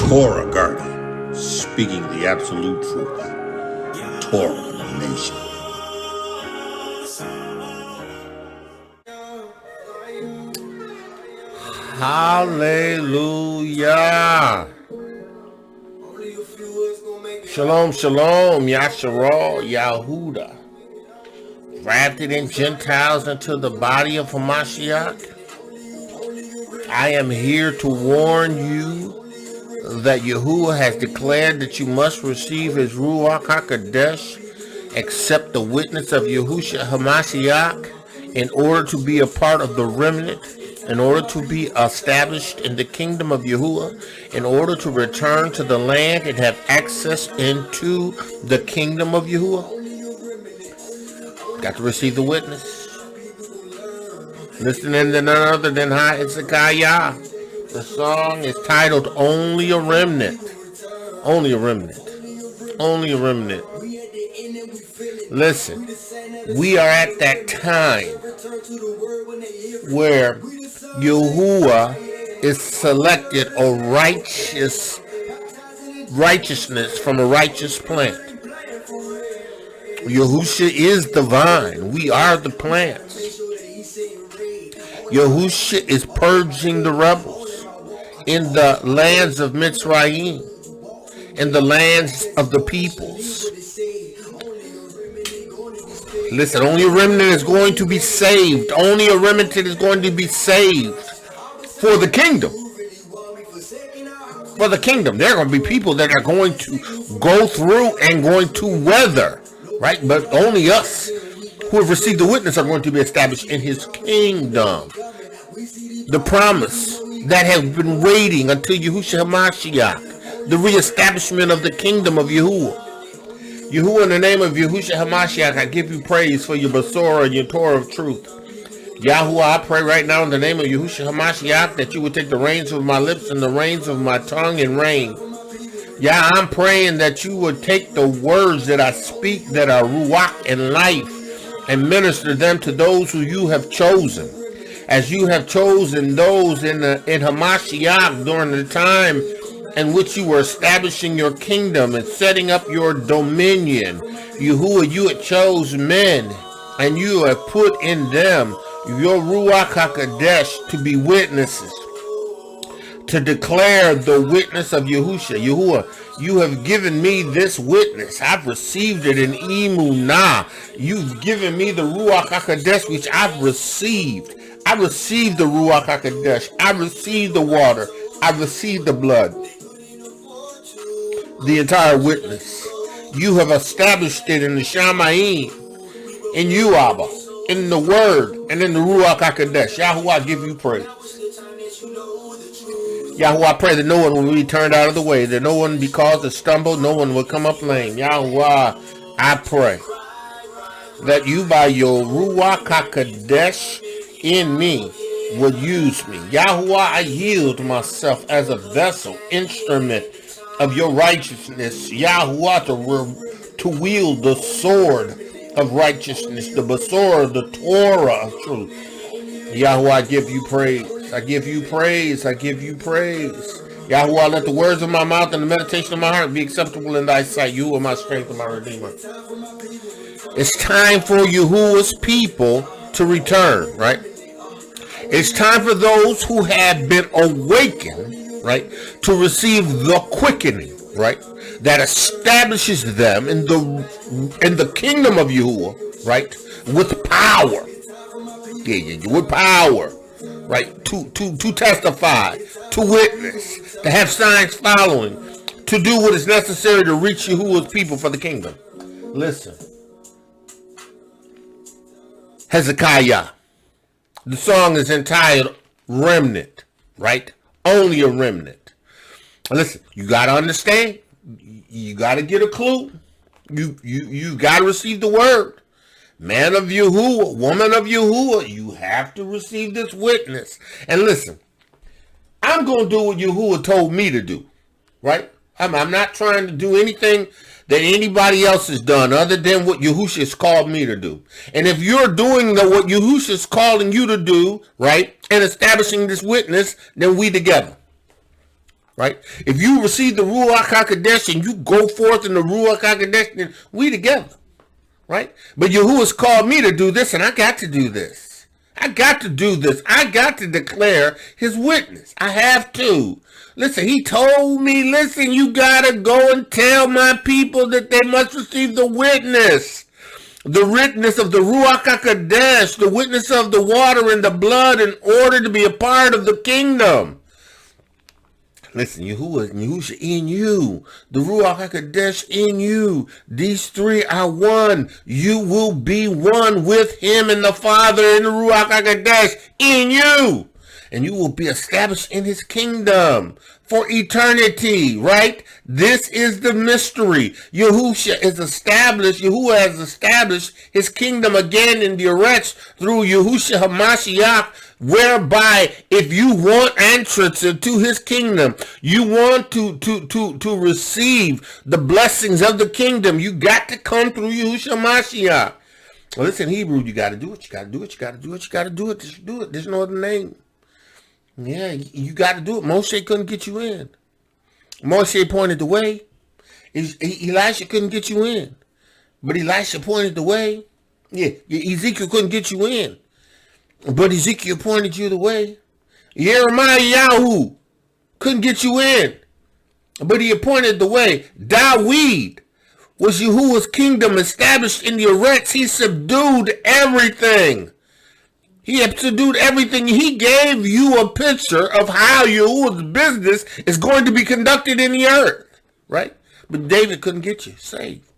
Torah guardian, speaking the absolute truth. Torah nation. Hallelujah. Shalom, shalom, Yasharal, Yahudah. Grafted in Gentiles into the body of Hamashiach. I am here to warn you that Yahuah has declared that you must receive his Ruach Ha'Qodesh, accept the witness of Yahusha Hamashiach in order to be a part of the remnant, in order to be established in the kingdom of Yahuah, in order to return to the land and have access into the kingdom of Yahuah. Got to receive the witness. Listening to none other than Hezekiah. The song is titled Only a Remnant. Only a Remnant. Only a Remnant. Listen, we are at that time where Yahuah is selected a righteousness from a righteous plant. Yahusha is the vine. We are the plants. Yahusha is purging the rebels in the lands of Mitzrayim, in the lands of the peoples. Listen, only a remnant is going to be saved. Only a remnant is going to be saved for the kingdom. For the kingdom. There are going to be people that are going to go through and going to weather, right? But only us who have received the witness are going to be established in his kingdom. The promise that has been waiting until Yahusha Hamashiach, the reestablishment of the kingdom of Yahuah. Yahuah, in the name of Yahusha Hamashiach, I give you praise for your Basora and your Torah of truth. Yahuah, I pray right now in the name of Yahusha Hamashiach that you would take the reins of my lips and the reins of my tongue and reign. Yah, I'm praying that you would take the words that I speak that are Ruach and life and minister them to those who you have chosen. As you have chosen those in Hamashiach during the time in which you were establishing your kingdom and setting up your dominion. Yahuah, you had chose men and you have put in them your Ruach Ha'Qodesh to be witnesses, to declare the witness of Yahusha. Yahuah, you have given me this witness. I've received it in Emunah. You've given me the Ruach Ha'Qodesh, which I've received. I received the Ruach Ha'Qodesh. I received the water. I received the blood. The entire witness. You have established it in the Shamayim, in you, Abba, in the Word, and in the Ruach Ha'Qodesh. Yahuah, I give you praise. Yahuah, I pray that no one will be turned out of the way, that no one will be caused to stumble, no one will come up lame. Yahuah, I pray that you, by your Ruach Ha'Qodesh in me, would use me. Yahuah, I yield myself as a vessel, instrument of your righteousness. Yahuah, to wield the sword of righteousness, the basor, the Torah of truth. Yahuah, I give you praise. I give you praise. I give you praise. Yahuah, let the words of my mouth and the meditation of my heart be acceptable in thy sight. You are my strength and my redeemer. It's time for Yahuah's people to return, right? It's time for those who have been awakened, right, to receive the quickening, right, that establishes them in the kingdom of Yahuah, right, with power. With power, right, to testify, to witness, to have signs following, to do what is necessary to reach Yahuah's people for the kingdom. Listen. Hezekiah. The song is entitled Remnant, right? Only a remnant. Listen, you got to understand. You got to get a clue. You got to receive the word. Man of Yahuah, woman of Yahuah, you have to receive this witness. And listen, I'm going to do what Yahuah told me to do, right? I'm not trying to do anything that anybody else has done other than what Yahusha has called me to do. And if you're doing what Yahusha is calling you to do, right, and establishing this witness, then we together. Right? If you receive the Ruach Ha'Qodesh and you go forth in the Ruach Ha'Qodesh, then we together. Right? But Yahuwah's called me to do this, and I got to do this. I got to do this. I got to declare his witness. I have to. Listen, he told me, listen, you got to go and tell my people that they must receive the witness. The witness of the Ruach HaQodesh, the witness of the water and the blood in order to be a part of the kingdom. Listen, Yahuah and Yahusha in you, the Ruach HaQodesh in you. These three are one. You will be one with him and the Father and the Ruach HaQodesh in you. And you will be established in his kingdom for eternity, right? This is the mystery. Yahusha is established. Yahuwah has established his kingdom again in the earnest through Yahushua HaMashiach, whereby if you want entrance into his kingdom, you want to receive the blessings of the kingdom, you got to come through Yahushua HaMashiach. Well, listen, Hebrew, you got to do it. You got to do it. You got to do it. You got to do it. Just do it. There's no other name. Yeah, you got to do it. Moshe couldn't get you in. Moshe pointed the way. Elisha couldn't get you in. But Elisha pointed the way. Yeah, Ezekiel couldn't get you in. But Ezekiel pointed you the way. Yahuah couldn't get you in. But he appointed the way. Dawid was Yahuwah's kingdom established in the earnest. He subdued everything. He subdued everything. He gave you a picture of how Yahuwah's business is going to be conducted in the earth. Right? But David couldn't get you saved.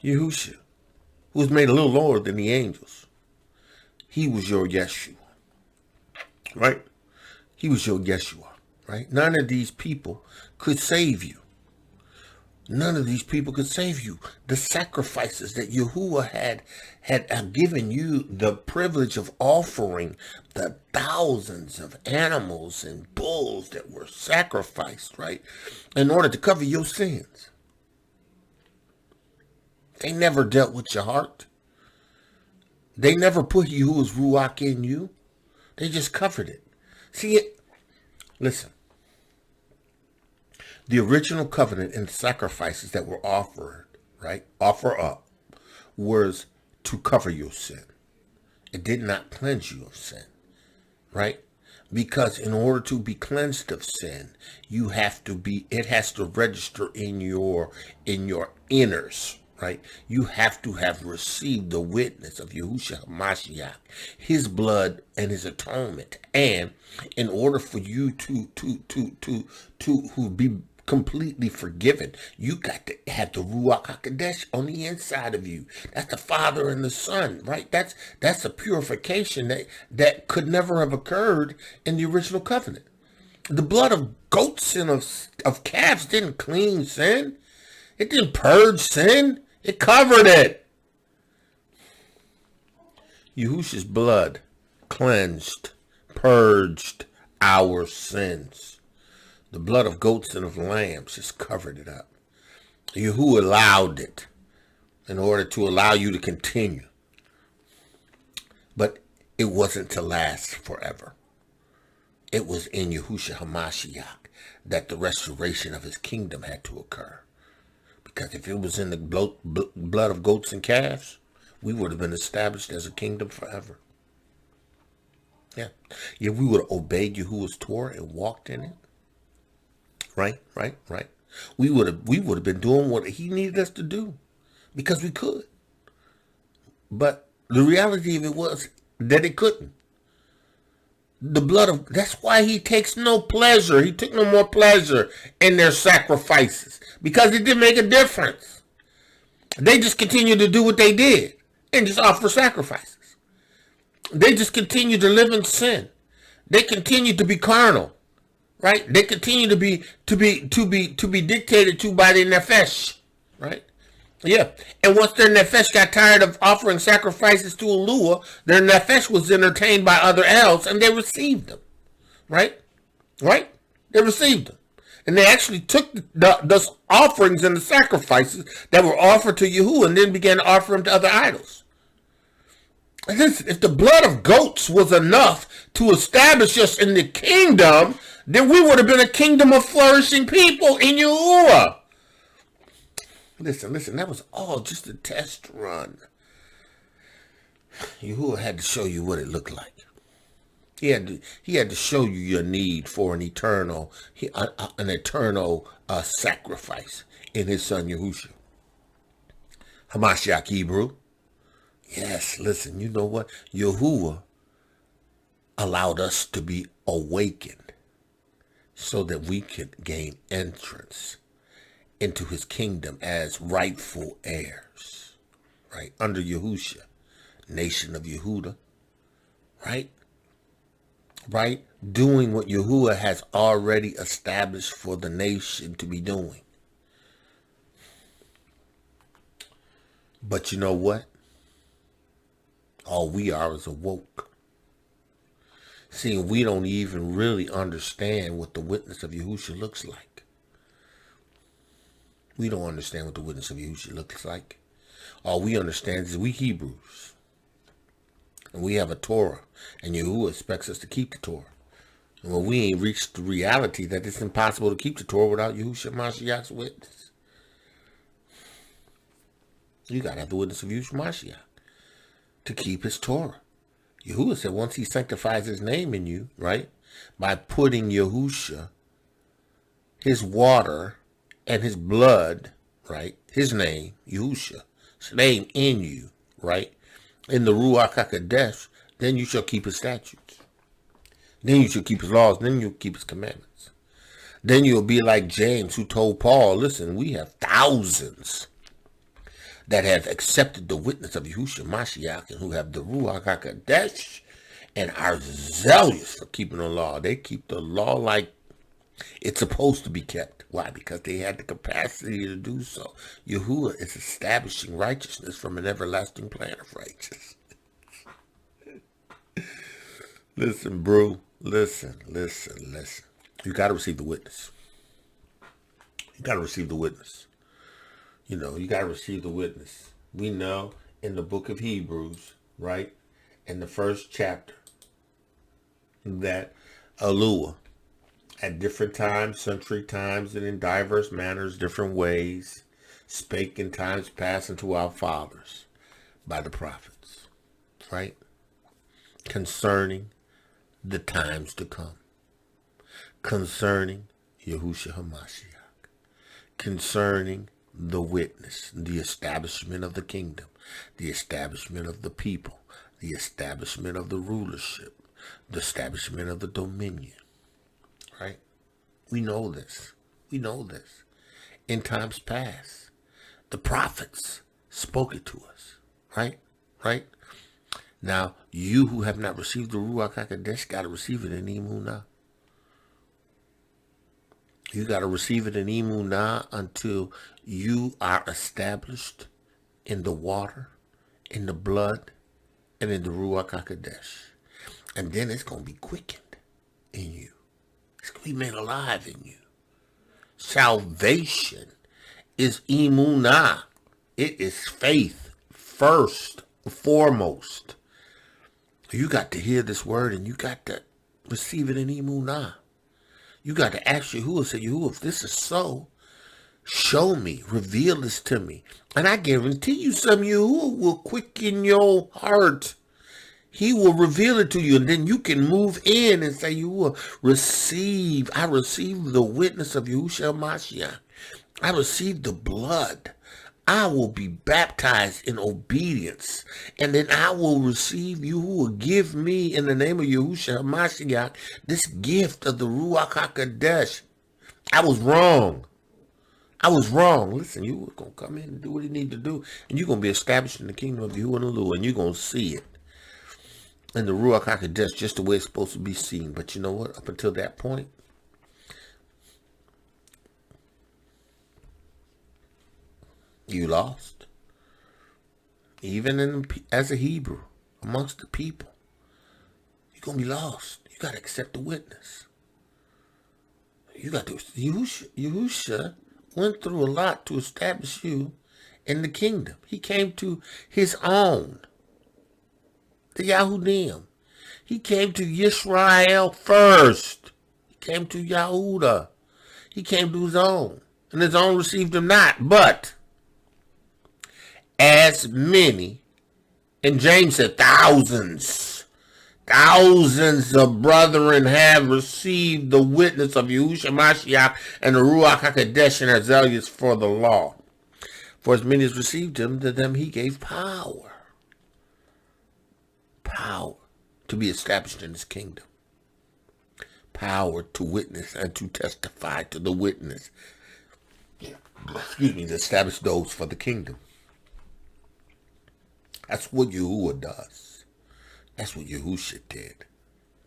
Yahusha, who was made a little lower than the angels, he was your yeshu. Right? He was your Yeshua. Right? None of these people could save you. None of these people could save you. The sacrifices that Yahuwah had given you the privilege of offering, the thousands of animals and bulls that were sacrificed, right, in order to cover your sins. They never dealt with your heart. They never put Yahuwah's Ruach in you. They just covered it. See it? Listen. The original covenant and sacrifices that were offered, right, offer up, was to cover your sin. It did not cleanse you of sin, right? Because in order to be cleansed of sin, you have to be, it has to register in your inners, right? You have to have received the witness of Yahushua HaMashiach, his blood and his atonement. And in order for you to be completely forgiven, you got to have the Ruach HaQodesh on the inside of you. That's the Father and the Son, right? That's a purification that could never have occurred in the original covenant. The blood of goats and of calves didn't clean sin. It didn't purge sin. It covered it. Yahusha's blood cleansed, purged our sins. The blood of goats and of lambs just covered it up. Yahuwah allowed it in order to allow you to continue. But it wasn't to last forever. It was in Yahushua HaMashiach that the restoration of his kingdom had to occur. Because if it was in the blood of goats and calves, we would have been established as a kingdom forever. Yeah. If we would have obeyed Yahuwah's Torah and walked in it. Right. We would have been doing what he needed us to do because we could. But the reality of it was that it couldn't. That's why he takes no pleasure. He took no more pleasure in their sacrifices because it didn't make a difference. They just continued to do what they did and just offer sacrifices. They just continued to live in sin. They continued to be carnal. Right? They continue to be dictated to by their nefesh. Right? Yeah. And once their nefesh got tired of offering sacrifices to Elohiym, their nefesh was entertained by other elves and they received them. Right? They received them. And they actually took those offerings and the sacrifices that were offered to Yahuwah and then began to offer them to other idols. Listen, if the blood of goats was enough to establish us in the kingdom, then we would have been a kingdom of flourishing people in Yahuah. Listen, that was all just a test run. Yahuah had to show you what it looked like. He had to show you your need for an eternal sacrifice in his son Yahusha. Hamashiach Hebrew. Yes, listen, you know what? Yahuah allowed us to be awakened so that we could gain entrance into his kingdom as rightful heirs, right? Under Yahusha, nation of Yehuda, right? Right? Doing what Yahuah has already established for the nation to be doing. But you know what? All we are is awoke. See, we don't even really understand what the witness of Yahusha looks like. We don't understand what the witness of Yahusha looks like. All we understand is we Hebrews. And we have a Torah. And Yahuah expects us to keep the Torah. And when we ain't reached the reality that it's impossible to keep the Torah without Yahushua Mashiach's witness. You got to have the witness of Yahushua Mashiach to keep his Torah. Yahuah said once he sanctifies his name in you, right, by putting Yahusha, his water, and his blood, right, his name, Yahusha, his name in you, right, in the Ruach Ha'Qodesh, then you shall keep his statutes. Then you shall keep his laws. Then you'll keep his commandments. Then you'll be like James, who told Paul, listen, we have thousands that have accepted the witness of Yahushua Mashiach and who have the Ruach Ha'Qodesh and are zealous for keeping the law. They keep the law like it's supposed to be kept. Why? Because they had the capacity to do so. Yahuah is establishing righteousness from an everlasting plan of righteousness. Listen, bro. Listen. You got to receive the witness. You got to receive the witness. You know, you got to receive the witness. We know in the book of Hebrews, right, in the first chapter, that Elohiym, at different times, sundry times, and in diverse manners, different ways, spake in times past unto our fathers by the prophets, right, concerning the times to come, concerning Yahushua HaMashiach, concerning the witness, the establishment of the kingdom, the establishment of the people, the establishment of the rulership, the establishment of the dominion, right? We know this. In times past, the prophets spoke it to us, right? Now, you who have not received the Ruach Ha'Qodesh got to receive it in Emunah. You got to receive it in Emunah until you are established in the water, in the blood, and in the Ruach Ha'Qodesh. And then it's going to be quickened in you. It's going to be made alive in you. Salvation is Emunah. It is faith first, foremost. You got to hear this word and you got to receive it in Emunah. You got to ask Yahuah, say, Yahuah, if this is so, show me, reveal this to me. And I guarantee you some Yahuah will quicken your heart. He will reveal it to you, and then you can move in and say, Yahuah, I receive the witness of Yahushua Mashiach. I receive the blood. I will be baptized in obedience, and then I will receive you who will give me in the name of Yahushua Mashiach this gift of the Ruach HaQodesh. I was wrong. Listen, you were going to come in and do what you need to do, and you're going to be established in the kingdom of Yahuah and Elohiym, and you're going to see it in the Ruach HaQodesh just the way it's supposed to be seen. But you know what? Up until that point, you lost. Even as a Hebrew, amongst the people, you're going to be lost. You got to accept the witness. You got to. Yahusha went through a lot to establish you in the kingdom. He came to his own. the Yahudim. He came to Yisrael first. He came to Yahudah. He came to his own, and his own received him not. But as many, and James said thousands of brethren have received the witness of Yahusha Mashiach and the Ruach Ha'Qodesh and are zealous for the law. For as many as received him, to them he gave power to be established in his kingdom, power to witness and to testify to the witness, to establish those for the kingdom. That's what Yahuah does. That's what Yahusha did.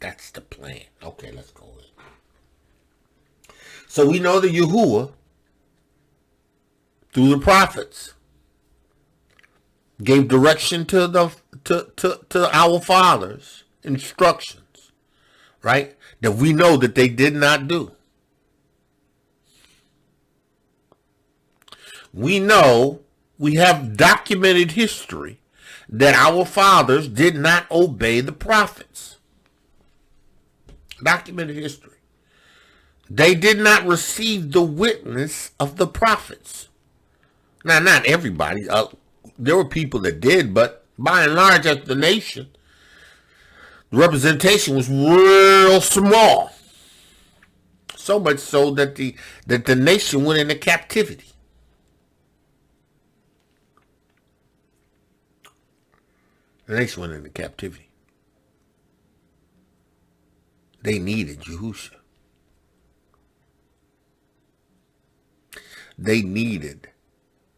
That's the plan. Okay, let's go in. So we know that Yahuah, through the prophets, gave direction to our fathers, instructions, right? That we know that they did not do. We know, we have documented history that our fathers did not obey the prophets. Documented history. They did not receive the witness of the prophets. Now, not everybody. There were people that did, but by and large, as the nation, the representation was real small. So much so that the nation went into captivity. The nation went into captivity. They needed Yahusha. They needed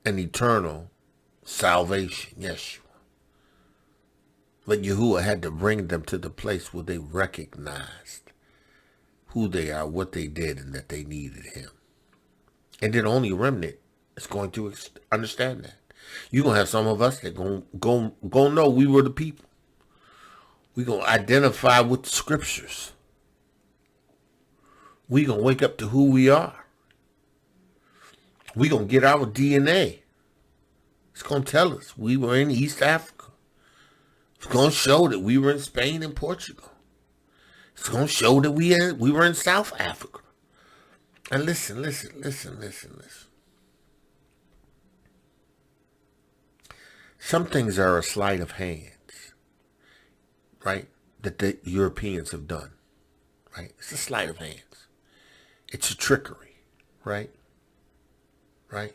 an eternal salvation, yeshu. But Yahuah had to bring them to the place where they recognized who they are, what they did, and that they needed him. And then only a remnant is going to understand that. You're going to have some of us that going to know we were the people. We're going to identify with the scriptures. We're going to wake up to who we are. We're going to get our DNA. It's going to tell us we were in East Africa. It's going to show that we were in Spain and Portugal. It's going to show that we were in South Africa. And listen. Some things are a sleight of hands, right? That the Europeans have done, right? It's a sleight of hands. It's a trickery, right? Right?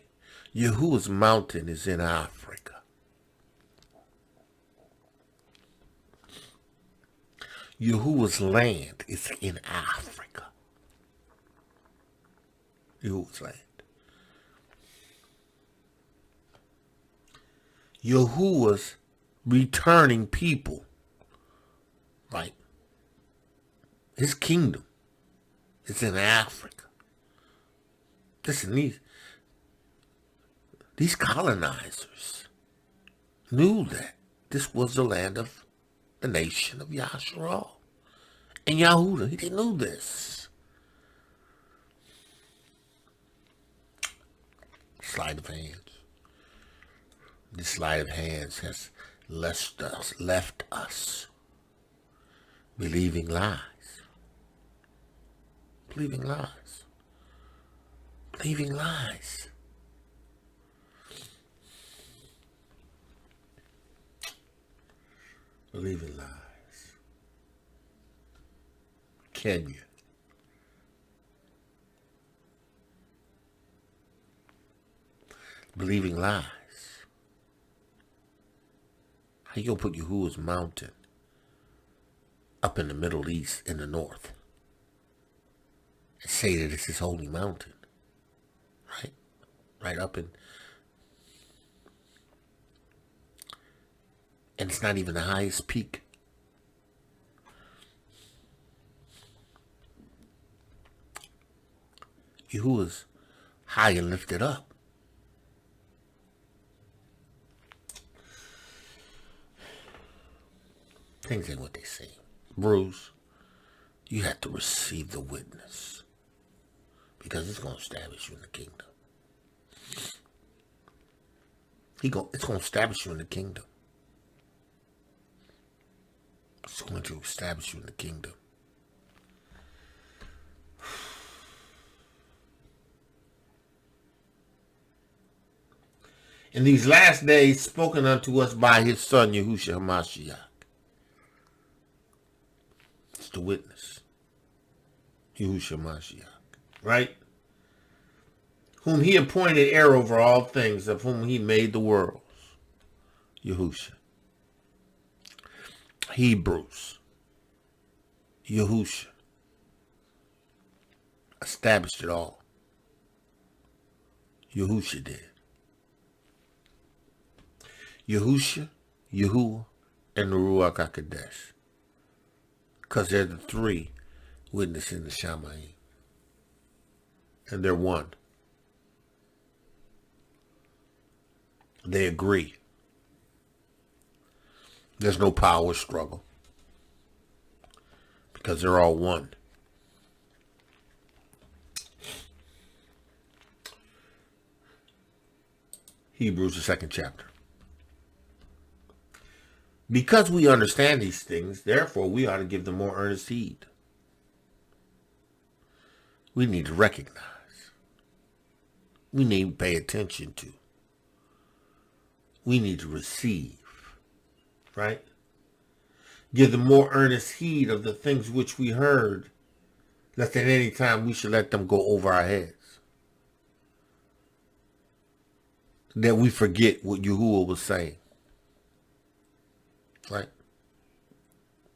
Yahuwah's mountain is in Africa. Yahuwah's land is in Africa. Yahuwah's land. Yahuwah's returning people, right? His kingdom is in Africa. Listen, these colonizers knew that this was the land of the nation of Yahshua and Yahudah. They knew this. Sleight of hands. This sleight of hands has left us believing lies. Believing lies. Believing lies. Believing lies. Can you? Believing lies. How you gonna put Yahuwah's mountain up in the Middle East in the north and say that it's his holy mountain? Right? Right up in... And it's not even the highest peak. Yahuwah's high and lifted up. Things ain't what they say. Bruce, you have to receive the witness. Because it's going to establish you in the kingdom. It's going to establish you in the kingdom. It's going to establish you in the kingdom. In these last days, spoken unto us by his son, Yahusha HaMashiach. It's the witness. Yahusha HaMashiach. Right? Whom he appointed heir over all things, of whom he made the worlds. Yahusha. Hebrews. Yahusha. Established it all. Yahusha did. Yahusha, Yahuah, and the Ruach Ha'Qodesh. Because they're the three witnesses in the Shamayim. And they're one. They agree. There's no power struggle. Because they're all one. Hebrews, the 2nd chapter. Because we understand these things, therefore we ought to give them more earnest heed. We need to recognize. We need to pay attention to. We need to receive. Right? Give them more earnest heed of the things which we heard, lest at any time we should let them go over our heads. That we forget what Yahuah was saying. Right?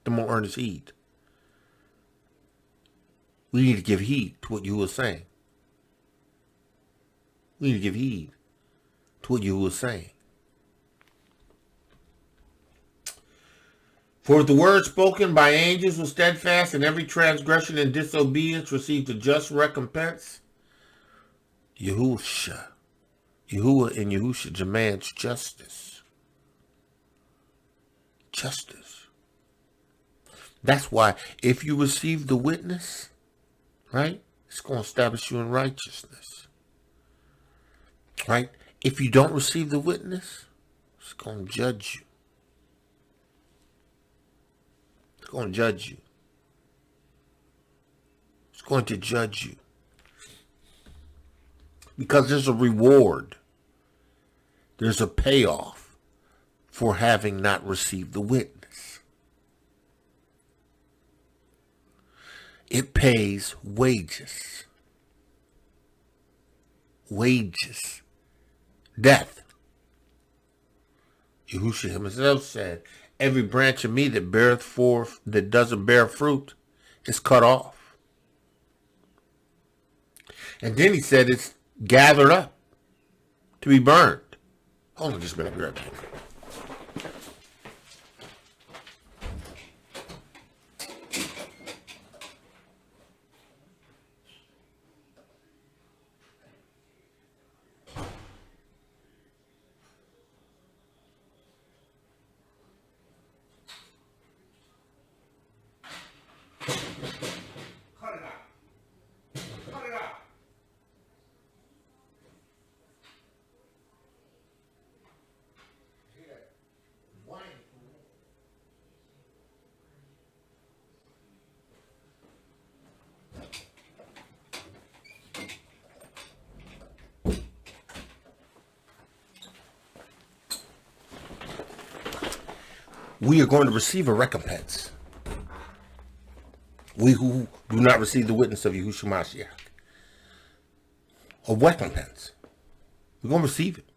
The more earnest heed. We need to give heed to what Yahuah was saying. We need to give heed to what Yahuah was saying. For if the word spoken by angels was steadfast, and every transgression and disobedience received a just recompense, Yahuah and Yahusha demands justice. Justice. That's why if you receive the witness, right, it's going to establish you in righteousness. Right? If you don't receive the witness, it's going to judge you. It's going to judge you. It's going to judge you. Because there's a reward. There's a payoff for having not received the witness. It pays wages. Wages. Death. Yahushua himself said, every branch of me that beareth forth, that doesn't bear fruit, is cut off. And then he said it's gathered up to be burned. Hold on just a minute, I'll be right back. We are going to receive a recompense. We who do not receive the witness of Yahushua Mashiach. A recompense. We're going to receive it.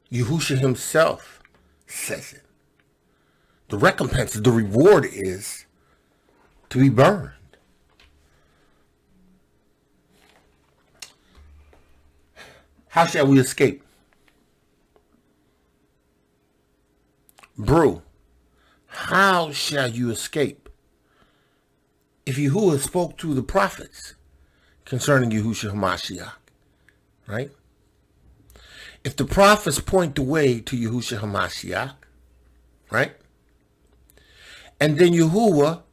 Yahushua himself says it. The recompense, the reward is to be burned. How shall we escape? Brew, how shall you escape? If Yahuwah spoke to the prophets concerning Yahushua HaMashiach, right? If the prophets point the way to Yahushua HaMashiach, right? And then Yahuwah,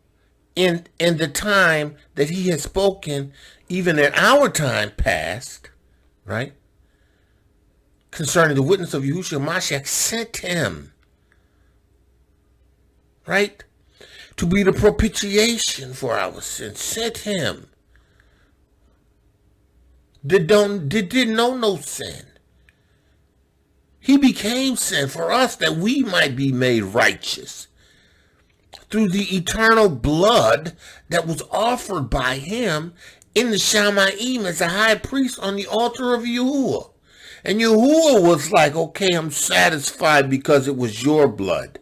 in the time that he has spoken, even in our time past, right? Concerning the witness of Yahushua HaMashiach, sent him right? To be the propitiation for our sins. Sent him. Didn't know no sin. He became sin for us that we might be made righteous through the eternal blood that was offered by him in the Shamayim as a high priest on the altar of Yahuah. And Yahuah was like, okay, I'm satisfied because it was your blood.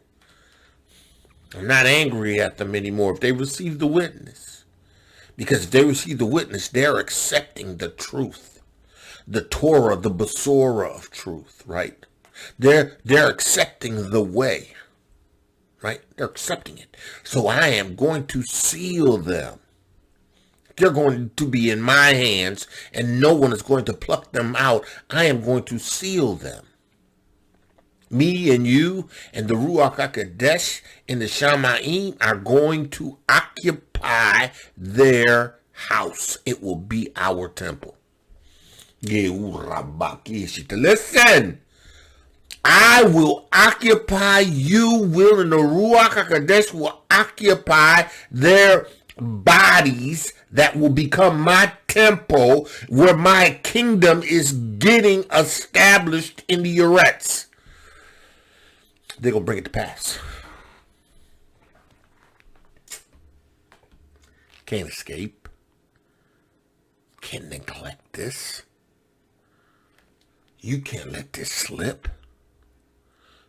I'm not angry at them anymore if they receive the witness. Because if they receive the witness, they're accepting the truth. The Torah, the Besorah of truth, right? They're accepting the way, right? They're accepting it. So I am going to seal them. They're going to be in my hands, and no one is going to pluck them out. I am going to seal them. Me and you and the Ruach Ha'Qodesh and the Shamayim are going to occupy their house. It will be our temple. Listen, I will occupy, you will, and the Ruach Ha'Qodesh will occupy their bodies that will become my temple, where my kingdom is getting established in the Eretz. They're going to bring it to pass. Can't escape. Can't neglect this. You can't let this slip.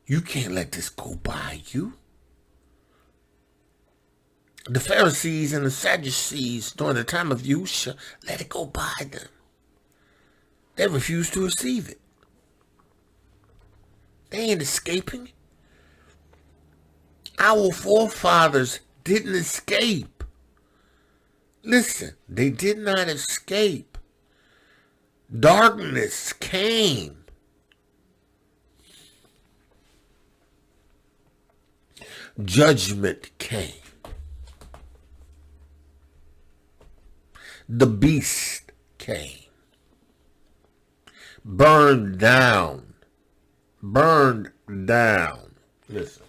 You can't let this go by you. The Pharisees and the Sadducees during the time of Yahusha let it go by them. They refused to receive it. They ain't escaping. Our forefathers didn't escape. Listen, they did not escape. Darkness came. Judgment came. The beast came. Burned down. Burned down. Listen.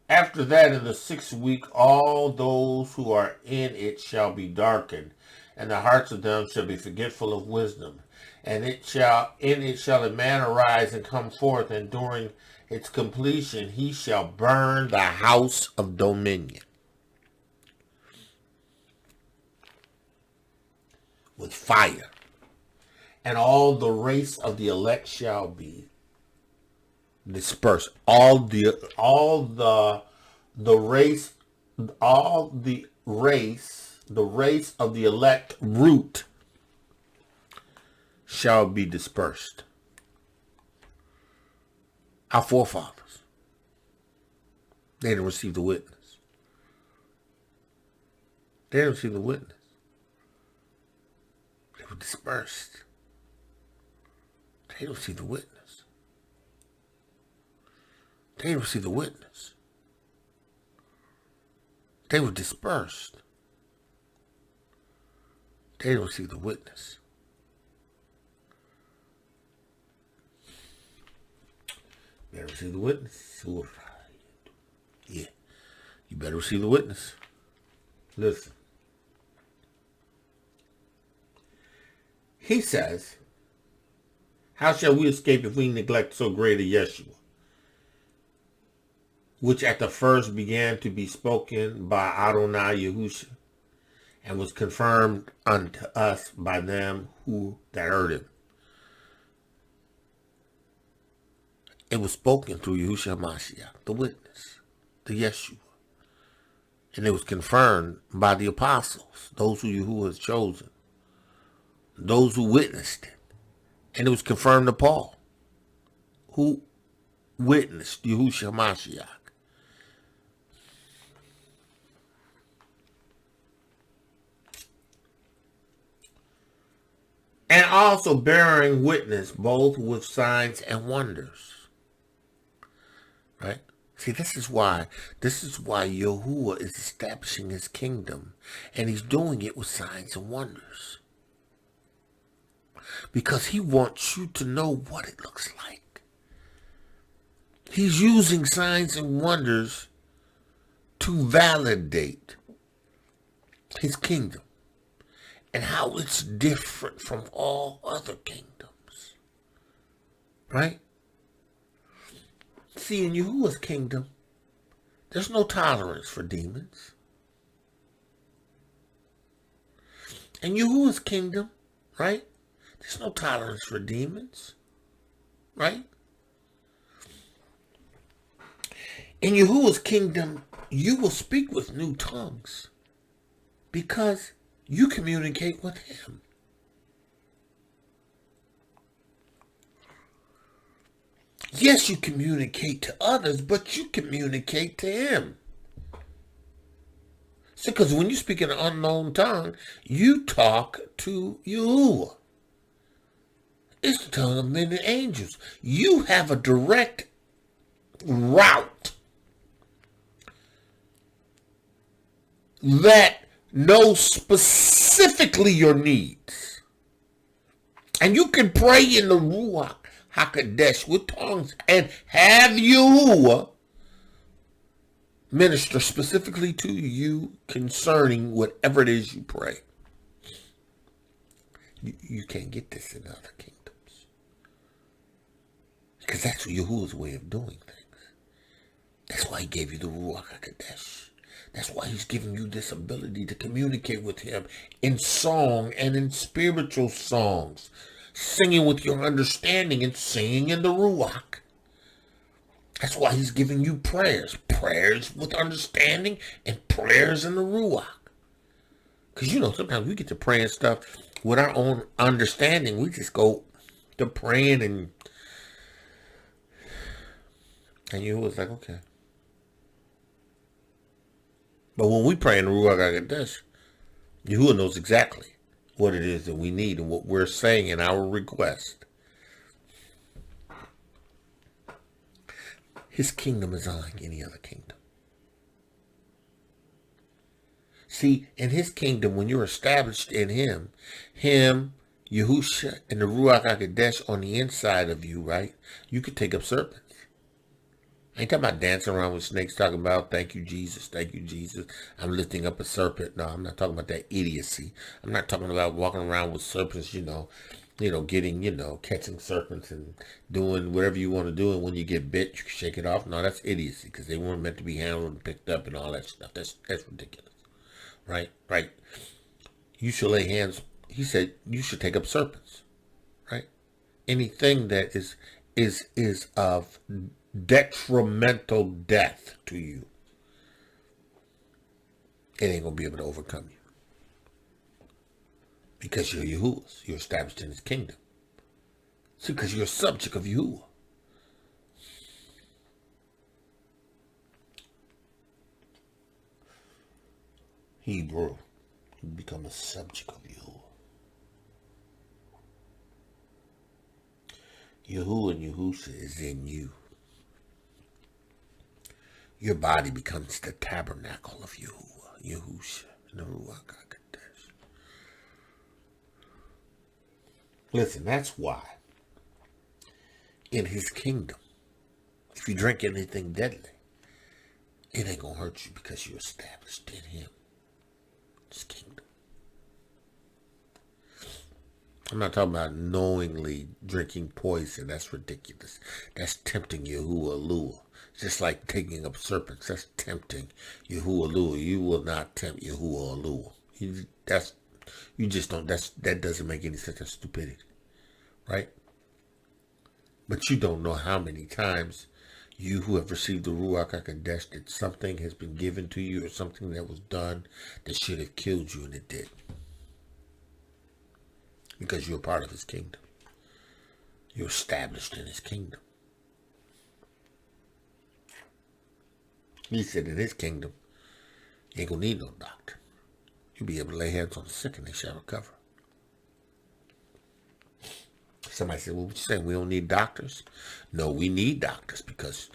After that, in the 6th week, all those who are in it shall be darkened, and the hearts of them shall be forgetful of wisdom. And in it shall a man arise and come forth, and during its completion he shall burn the house of dominion with fire, and all the race of the elect shall be dispersed. The race of the elect root shall be dispersed. Our forefathers, they didn't receive the witness. They didn't receive the witness. They were dispersed. They didn't receive the witness. They didn't receive the witness. They were dispersed. They didn't receive the witness. Better receive the witness. Yeah. You better receive the witness. Listen. He says, how shall we escape if we neglect so great a yeshu, which at the first began to be spoken by Adonai Yahusha, and was confirmed unto us by them that heard him. It was spoken through Yahushua Mashiach, the witness, the Yeshua. And it was confirmed by the apostles, those who Yahuwah has chosen, those who witnessed it. And it was confirmed to Paul, who witnessed Yahushua Mashiach. And also bearing witness both with signs and wonders. Right? See, this is why Yahuwah is establishing his kingdom, and he's doing it with signs and wonders. Because he wants you to know what it looks like. He's using signs and wonders to validate his kingdom and how it's different from all other kingdoms. Right? See, in Yahuwah's kingdom, there's no tolerance for demons. In Yahuwah's kingdom, right? There's no tolerance for demons. Right? In Yahuwah's kingdom, you will speak with new tongues because you communicate with him. Yes, you communicate to others, but you communicate to him. See, because when you speak in an unknown tongue, you talk to Yahuah. It's the tongue of men and angels. You have a direct route that knows specifically your needs. And you can pray in the Ruach Ha'Qodesh with tongues and have Yahuah minister specifically to you concerning whatever it is you pray. You can't get this in other kingdoms. Because that's Yahuwah's way of doing things. That's why he gave you the Ruach Ha'Qodesh. That's why he's giving you this ability to communicate with him in song and in spiritual songs. Singing with your understanding and singing in the Ruach. That's why he's giving you prayers. Prayers with understanding and prayers in the Ruach. Because, you know, sometimes we get to praying stuff with our own understanding. We just go to praying and you was like, okay. But when we pray in the Ruach Ha'Qodesh, Yahuwah knows exactly what it is that we need and what we're saying in our request. His kingdom is unlike any other kingdom. See, in his kingdom, when you're established in him, Yahusha, and the Ruach Ha'Qodesh on the inside of you, right? You could take up serpents. I ain't talking about dancing around with snakes, talking about, thank you, Jesus, I'm lifting up a serpent. No, I'm not talking about that idiocy. I'm not talking about walking around with serpents, getting, catching serpents and doing whatever you want to do. And when you get bit, you can shake it off. No, that's idiocy, because they weren't meant to be handled and picked up and all that stuff. That's ridiculous. Right? You should lay hands. He said you should take up serpents. Right? Anything that is of detrimental death to you, it ain't gonna be able to overcome you, because you're Yahuwah's. You're established in his kingdom. See, because you're a subject of Yahuwah. Hebrew, you become a subject of Yahuwah. Yahuwah and Yahusha is in you. Your body becomes the tabernacle of Yahuwah, Yahusha, and the Ruach Ha'Qodesh. Listen, that's why in his kingdom, if you drink anything deadly, it ain't gonna hurt you, because you're established in him, his kingdom. I'm not talking about knowingly drinking poison. That's ridiculous. That's tempting Yahuwah Lua. Just like taking up serpents, that's tempting Yahuwah Lua. You will not tempt Yahuwah Lua. That doesn't make any sense. That's stupidity, right? But you don't know how many times you who have received the Ruach Ha'Qodesh that something has been given to you or something that was done that should have killed you and it did. Because you're part of his kingdom. You're established in his kingdom. He said in his kingdom, you ain't gonna need no doctor. You'll be able to lay hands on the sick and they shall recover. Somebody said, well, what you saying? We don't need doctors? No, we need doctors, because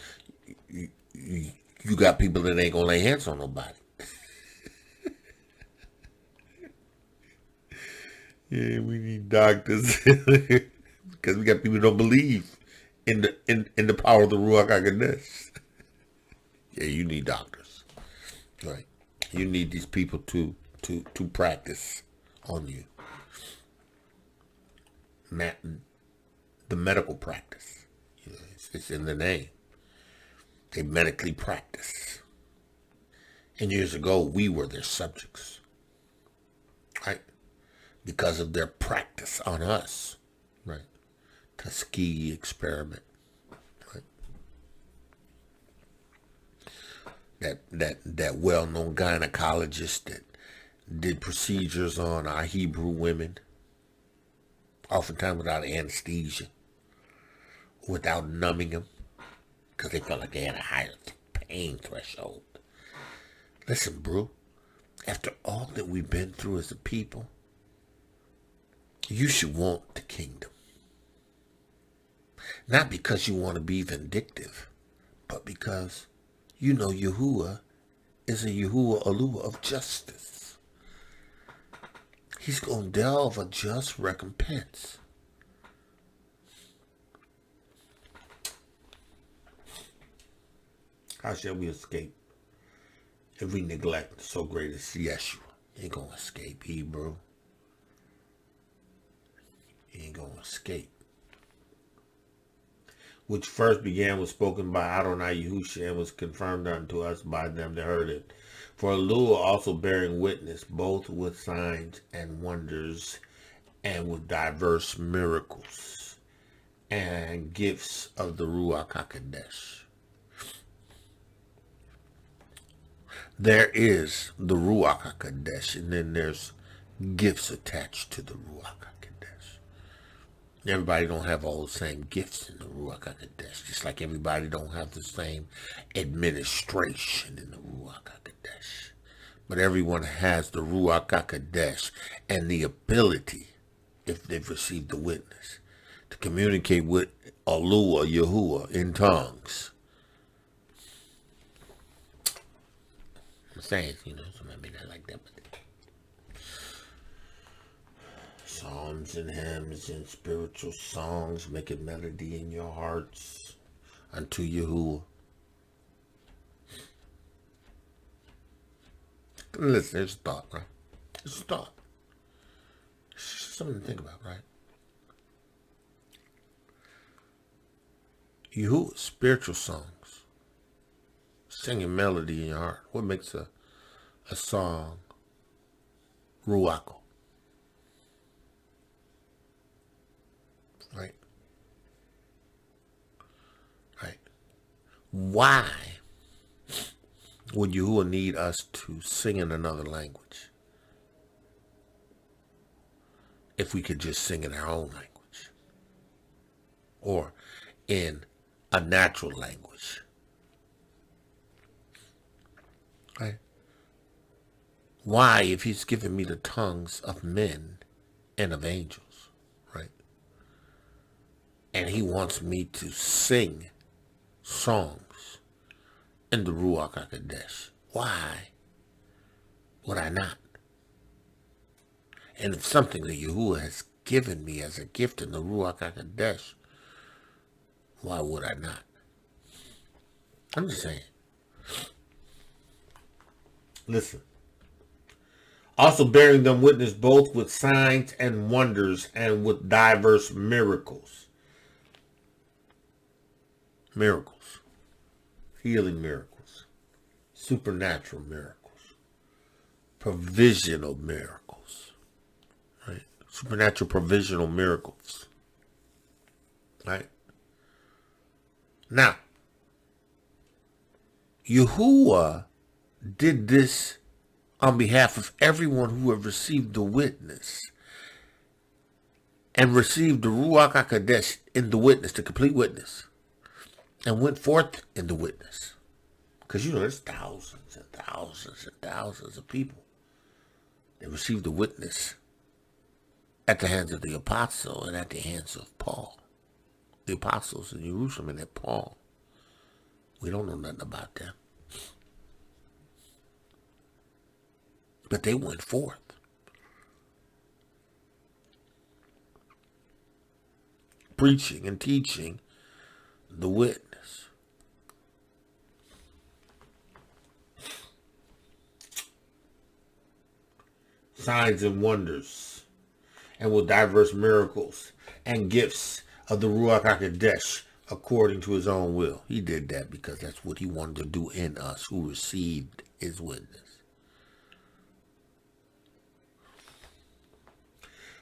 you got people that ain't gonna lay hands on nobody. Yeah, we need doctors because we got people who don't believe in the power of the Ruach Ha'Qodesh. Yeah, you need doctors, right? You need these people to practice on you. The medical practice, you know, it's in the name. They medically practice. And years ago, we were their subjects, right? Because of their practice on us, right? Tuskegee experiment, right? That well-known gynecologist that did procedures on our Hebrew women, oftentimes without anesthesia, without numbing them, because they felt like they had a higher pain threshold. Listen, bro, after all that we've been through as a people, you should want the kingdom. Not because you want to be vindictive, but because you know Yahuah is a Yahuah Elohiym of justice. He's going to delve a just recompense. How shall we escape if we neglect so great as yeshu? You ain't going to escape, Hebrew. You ain't going to escape. Which first began was spoken by Adonai Yahusha and was confirmed unto us by them that heard it. For Yahuah also bearing witness, both with signs and wonders, and with diverse miracles, and gifts of the Ruach Ha'Qodesh. There is the Ruach Ha'Qodesh, and then there's gifts attached to the Ruach Ha'Qodesh. Everybody don't have all the same gifts in the Ruach Ha'Qodesh, just like everybody don't have the same administration in the Ruach Ha'Qodesh. But everyone has the Ruach Ha'Qodesh and the ability, if they've received the witness, to communicate with Elohiym, Yahuah, in tongues. I'm saying, you know, so maybe not like that, but psalms and hymns and spiritual songs, make a melody in your hearts unto Yahuah. Listen, there's a thought, right? There's a thought. It's something to think about, right? Yahuah, spiritual songs, singing melody in your heart. What makes a song Ruach? Right? Right. Why would Yahuah need us to sing in another language if we could just sing in our own language or in a natural language? Right? Why, if he's given me the tongues of men and of angels, right? And he wants me to sing songs in the Ruach Ha'Qodesh, why would I not? And if something that Yahuah has given me as a gift in the Ruach Ha'Qodesh, why would I not? I'm just saying. Listen. Also bearing them witness both with signs and wonders and with diverse miracles. Miracles. Healing miracles. Supernatural miracles. Provisional miracles. Right? Supernatural provisional miracles. Right? Now, Yahuah did this on behalf of everyone who have received the witness and received the Ruach Ha'Qodesh in the witness, the complete witness, and went forth in the witness. Because, you know, there's thousands and thousands and thousands of people that received the witness at the hands of the apostle and at the hands of Paul. The apostles in Jerusalem and at Paul. We don't know nothing about them. But they went forth. Preaching and teaching the witness. Signs and wonders, and with diverse miracles and gifts of the Ruach Ha'Qodesh according to his own will. He did that because that's what he wanted to do in us who received his witness.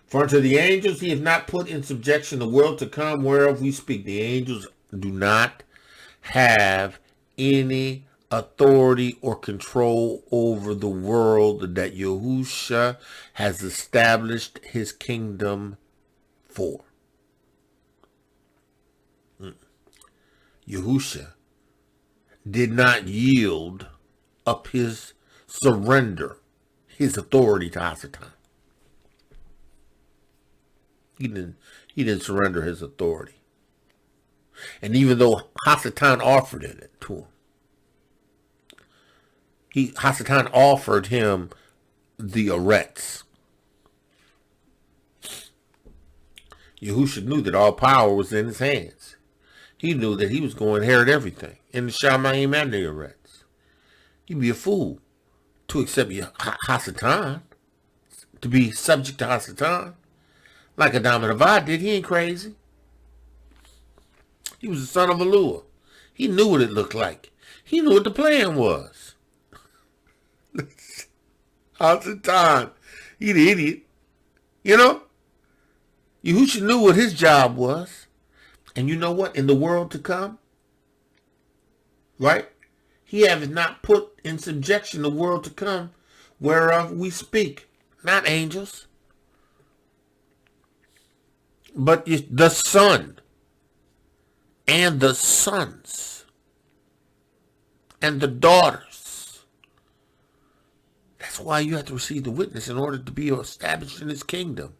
For unto the angels he hath not put in subjection the world to come, whereof we speak. The angels do not have any authority or control over the world that Yahusha has established his kingdom for. Yahusha did not yield up his surrender, his authority to Hasatan. He didn't surrender his authority. And even though Hasatan offered it to him, Hasatan offered him the arets. Yahusha knew that all power was in his hands. He knew that he was going to inherit everything in the Shamayim and the arets. You'd be a fool to accept Hasatan, to be subject to Hasatan. Like Adam and Avad did. He ain't crazy. He was the son of Elohiym. He knew what it looked like. He knew what the plan was. Hasatan, he the idiot. You know? Yahusha knew what his job was. And you know what? In the world to come, right? He hath not put in subjection the world to come, whereof we speak. Not angels, but the Son and the sons and the daughters. That's why you have to receive the witness in order to be established in his kingdom.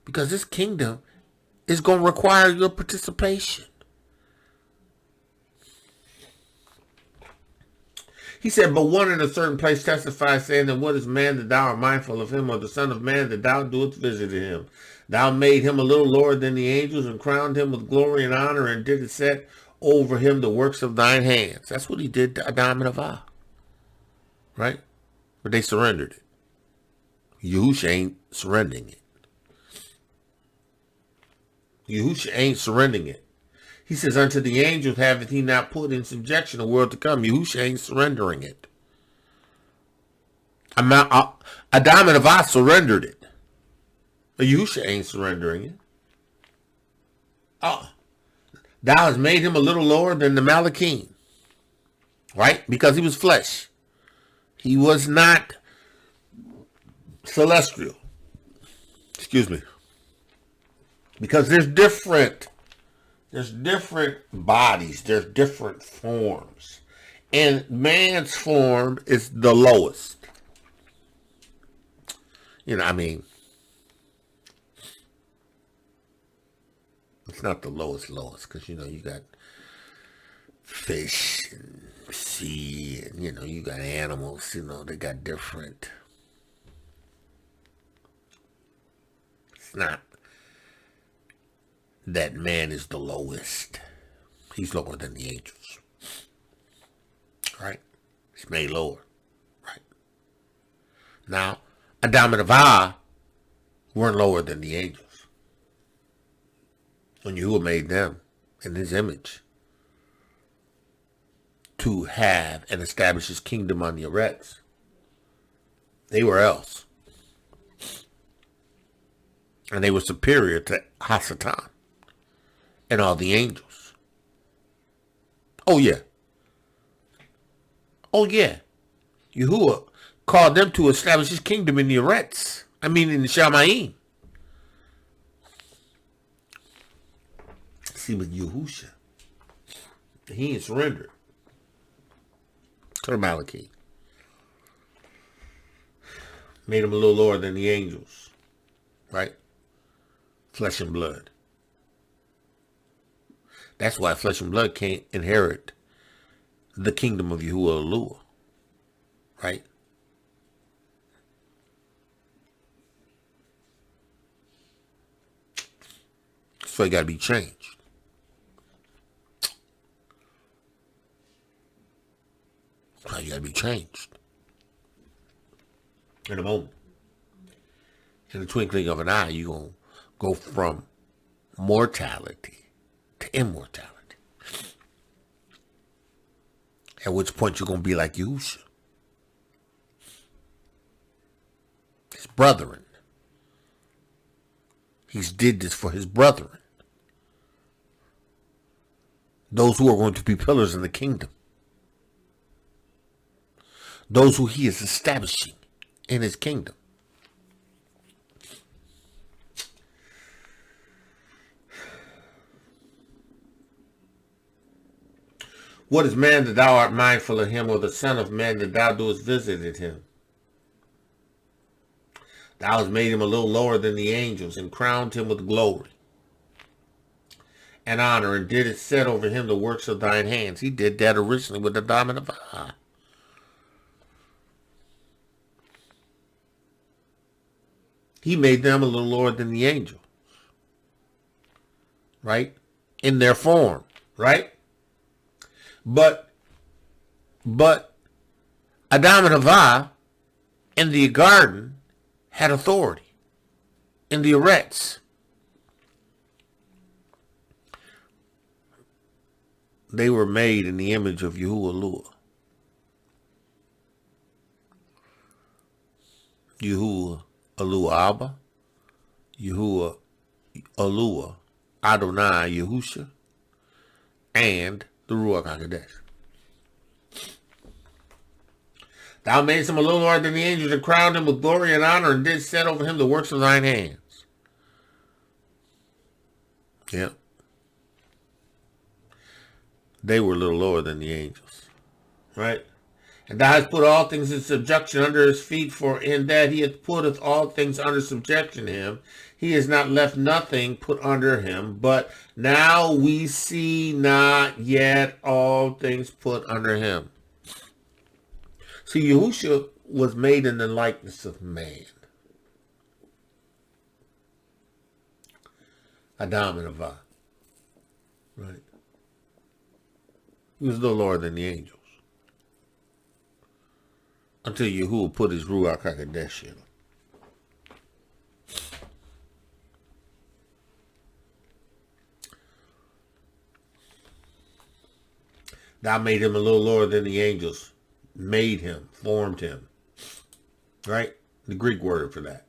Because this kingdom is going to require your participation. He said, but one in a certain place testifies, saying that what is man that thou art mindful of him, or the son of man that thou doest visit him? Thou made him a little lower than the angels, and crowned him with glory and honor, and didst set over him the works of thine hands. That's what he did to Adam and Ava. Right? But they surrendered it. Yahusha ain't surrendering it. Yahusha ain't surrendering it. He says, unto the angels haveth he not put in subjection the world to come. Yahusha ain't surrendering it. Adam and Ava surrendered it. Yahusha ain't surrendering it. Oh, thou hast made him a little lower than the Malachim. Right? Because he was flesh. He was not celestial. Excuse me. Because there's different bodies. There's different forms. And man's form is the lowest. You know, I mean, it's not the lowest, because, you know, you got fish and sea, and, you know, you got animals, you know, they got different. It's not that man is the lowest. He's lower than the angels. Right? He's made lower. Right? Now, Adam and Ava weren't lower than the angels. When Yahuah made them in his image to have and establish his kingdom on the arets, they were else. And they were superior to Hasatan and all the angels. Oh, yeah. Oh, yeah. Yahuah called them to establish his kingdom in the arets. I mean, in the Shamayim. See, with Yahusha, he ain't surrendered to the Malachim. Made him a little lower than the angels. Right? Flesh and blood. That's why flesh and blood can't inherit the kingdom of Yahuah Elohiym. Right? So it got to be changed. So you gotta be changed. In a moment. In the twinkling of an eye, you're going to go from mortality to immortality. At which point you're going to be like Yahusha. His brethren. He's did this for his brethren. Those who are going to be pillars in the kingdom. Those who he is establishing in his kingdom. What is man that thou art mindful of him, or the son of man that thou doest visit him? Thou hast made him a little lower than the angels, and crowned him with glory and honor, and didst set over him the works of thine hands. He did that originally with the diamond of eye. He made them a little lower than the angels. Right? In their form. Right? But Adam and Havah in the garden had authority. In the Eretz, they were made in the image of Yahuah. Yahuah Abba, Yahuah Adonai Yahusha, and the Ruach Ha'Qodesh. Thou madest him a little lower than the angels, and crowned him with glory and honor, and didst set over him the works of thine hands. Yep. They were a little lower than the angels. Right? And thou hast put all things in subjection under his feet, for in that he hath putteth all things under subjection to him, he has not left nothing put under him. But now we see not yet all things put under him. See, Yahusha was made in the likeness of man. Adam and Havah. Right? He was no lower than the angels. Until Yahuah put his Ruach Ha'Qodesh in him. Thou made him a little lower than the angels. Made him, formed him. Right? The Greek word for that.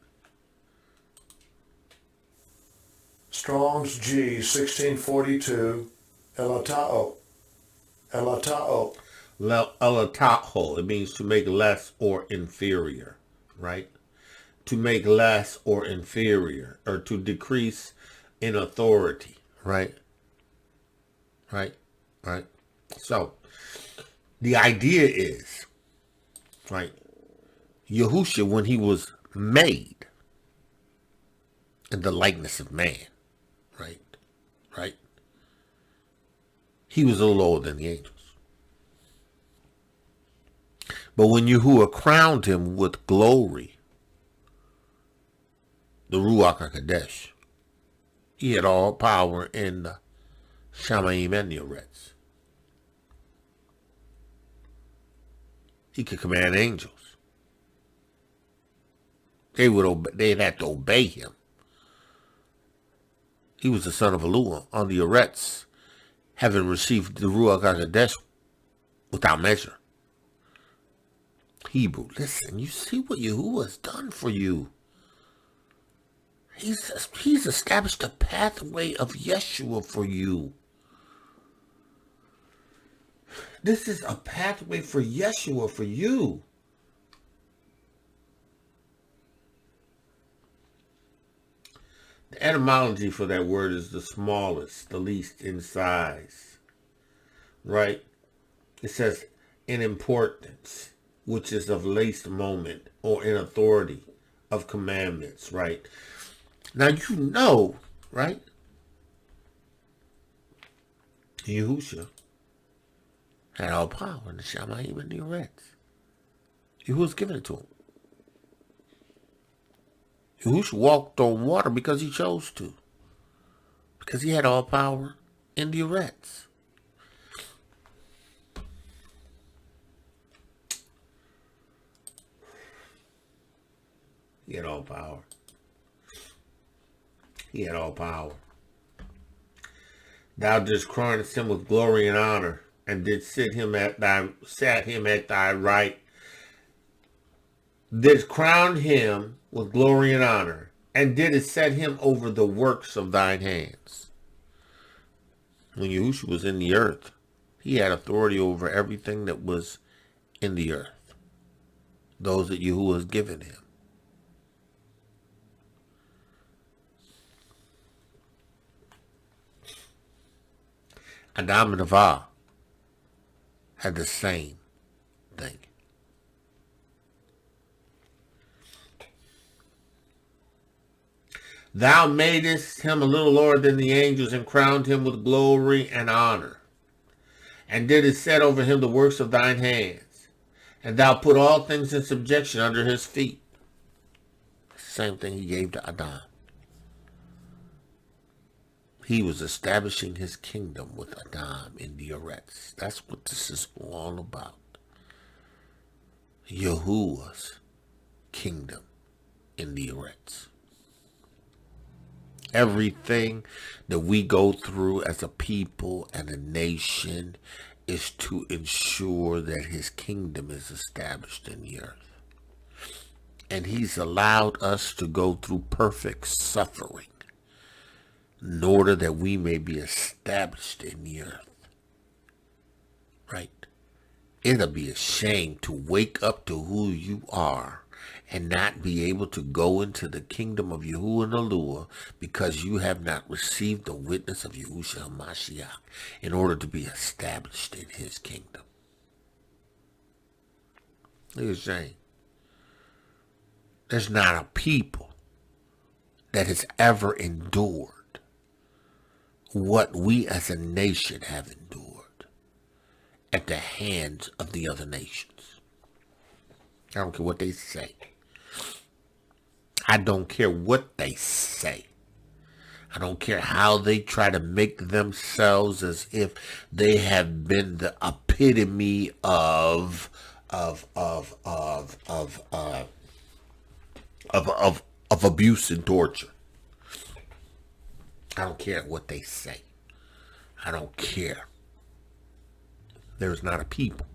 Strong's G 1642, elatao. Elatao. Elataho. It means to make less or inferior. Right? To make less or inferior. Or to decrease in authority. Right? Right? Right? So, the idea is, right, Yahusha, when he was made in the likeness of man, right, he was a little lower than the angels. But when Yahuah crowned him with glory, the Ruach Ha'Qodesh, he had all power in the Shamayim and the Eretz. He could command angels. They'd have to obey him. He was the son of Elohiym on the Eretz, having received the Ruach Ha'Qodesh without measure. Hebrew, listen, you see what Yahuah has done for you. He's established a pathway of Yeshua for you. This is a pathway for Yeshua for you. The etymology for that word is the smallest, the least in size. Right? It says in importance, which is of least moment, or in authority of commandments. Right? Now you know, right? Yahusha had all power in the Shamayim and the Eretz. Yahuwah's given it to him. Yahushua walked on water because he chose to. Because he had all power in the Eretz. He had all power. He had all power. Thou didst crown him with glory and honor, and didst set him at thy right. Didst crown him with glory and honor, and didst set him over the works of thine hands. When Yahusha was in the earth, he had authority over everything that was in the earth. Those that Yahuah has given him. Adam and Ava had the same thing. Thou madest him a little lower than the angels, and crowned him with glory and honor, and didst set over him the works of thine hands, and thou put all things in subjection under his feet. Same thing he gave to Adam. He was establishing his kingdom with Adam in the earnest. That's what this is all about. Yahuwah's kingdom in the earnest. Everything that we go through as a people and a nation is to ensure that his kingdom is established in the earth. And he's allowed us to go through perfect suffering in order that we may be established in the earth. Right? It'll be a shame to wake up to who you are and not be able to go into the kingdom of Yahuah and Elohiym because you have not received the witness of Yahusha HaMashiach in order to be established in his kingdom. It's a shame. There's not a people that has ever endured what we as a nation have endured at the hands of the other nations. I don't care what they say. I don't care what they say. I don't care how they try to make themselves as if they have been the epitome of abuse and torture. I don't care what they say. I don't care. There's not a people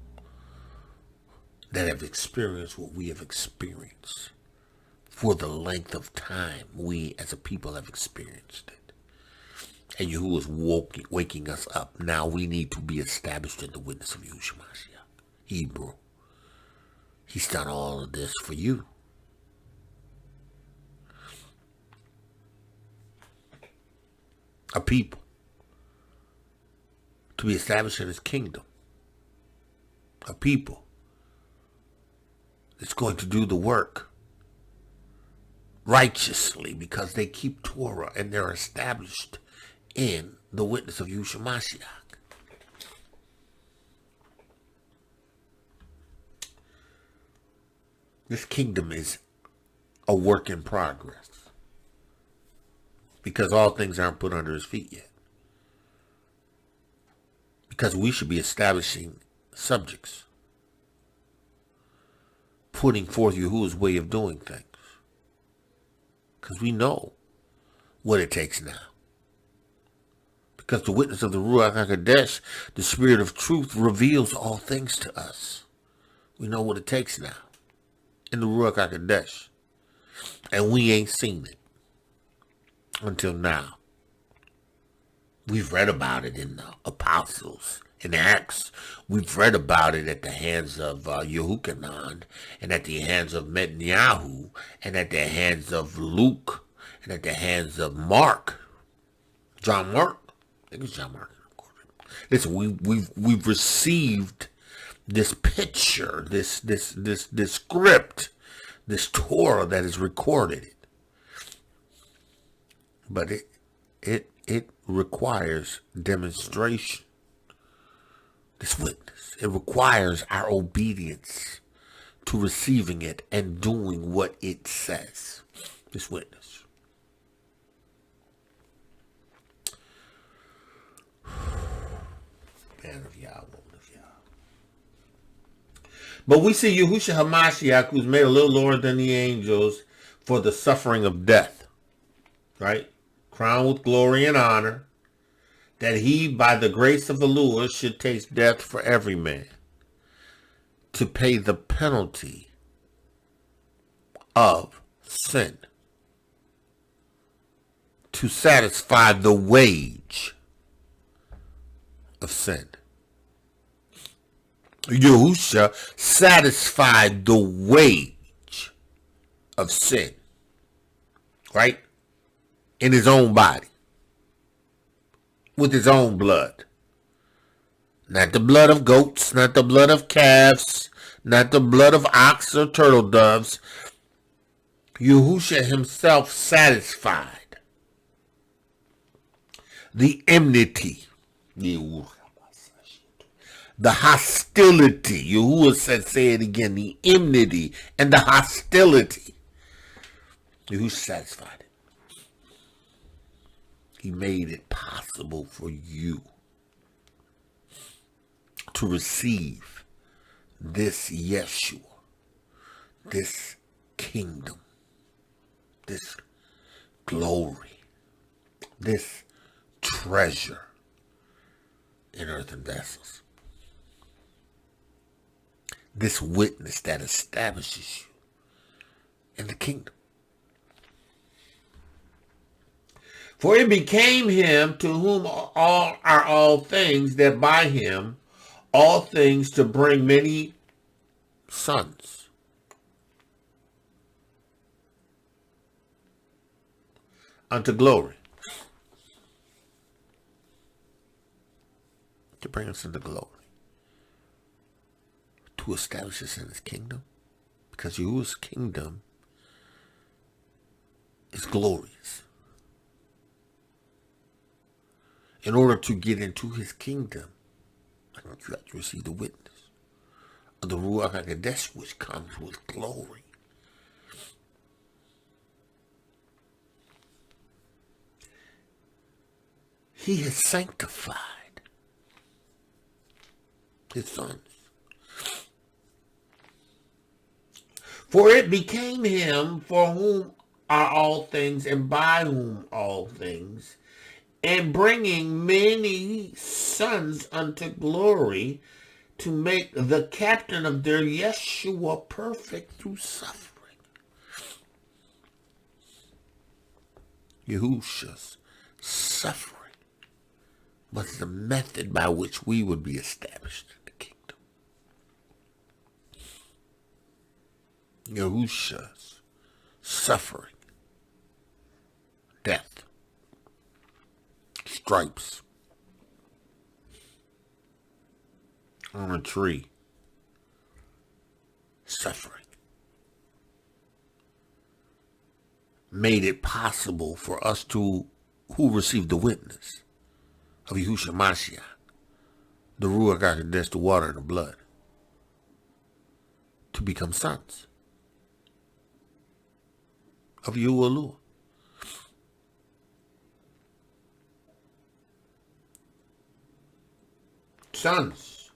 that have experienced what we have experienced for the length of time we as a people have experienced it. And Yahuwah is waking us up. Now we need to be established in the witness of Yahushua Mashiach. Hebrew. He's done all of this for you. A people to be established in his kingdom. A people that's going to do the work righteously because they keep Torah and they're established in the witness of Yahushua Mashiach. This kingdom is a work in progress because all things aren't put under his feet yet. Because we should be establishing subjects, putting forth Yahuwah's way of doing things. Because we know what it takes now. Because the witness of the Ruach Ha'Qodesh, the Spirit of truth, reveals all things to us. We know what it takes now in the Ruach Ha'Qodesh. And we ain't seen it until now. We've read about it in the apostles, in Acts. We've read about it at the hands of Yehukanan, and at the hands of Netanyahu, and at the hands of Luke, and at the hands of Mark. John Mark? I think it's John Mark. Listen, we've received this picture, this script, this Torah that is recorded. But it requires demonstration. This witness. It requires our obedience to receiving it and doing what it says. This witness. Man of Yah, woman of Yah. But we see Yahushua HaMashiach, who's made a little lower than the angels, for the suffering of death, right? Crowned with glory and honor, that he, by the grace of the Lord, should taste death for every man, to pay the penalty of sin, to satisfy the wage of sin. Yahusha satisfied the wage of sin, right? In his own body, with his own blood. Not the blood of goats, not the blood of calves, not the blood of ox or turtle doves. Yahusha himself satisfied the enmity, the hostility. Yahuah said, say it again, the enmity and the hostility. Yahuah satisfied it. He made it possible for you to receive this yeshu, this kingdom, this glory, this treasure in earthen vessels. This witness that establishes you in the kingdom. For it became him to whom all are all things, that by him all things, to bring many sons unto glory. To bring us into glory. To establish us in his kingdom. Because Yahuwah's kingdom is glorious. In order to get into his kingdom, you have to receive the witness of the Ruach Ha'Qodesh, which comes with glory. He has sanctified his sons. For it became him for whom are all things, and by whom all things, and bringing many sons unto glory, to make the captain of their Yeshua perfect through suffering. Yahusha's suffering was the method by which we would be established in the kingdom. Yahusha's suffering, death, stripes on a tree, suffering, made it possible for us to, who received the witness of Yahushua Mashiach, the Ruach Ha'Qodesh, the water and the blood, to become sons of Yahuah. Sons.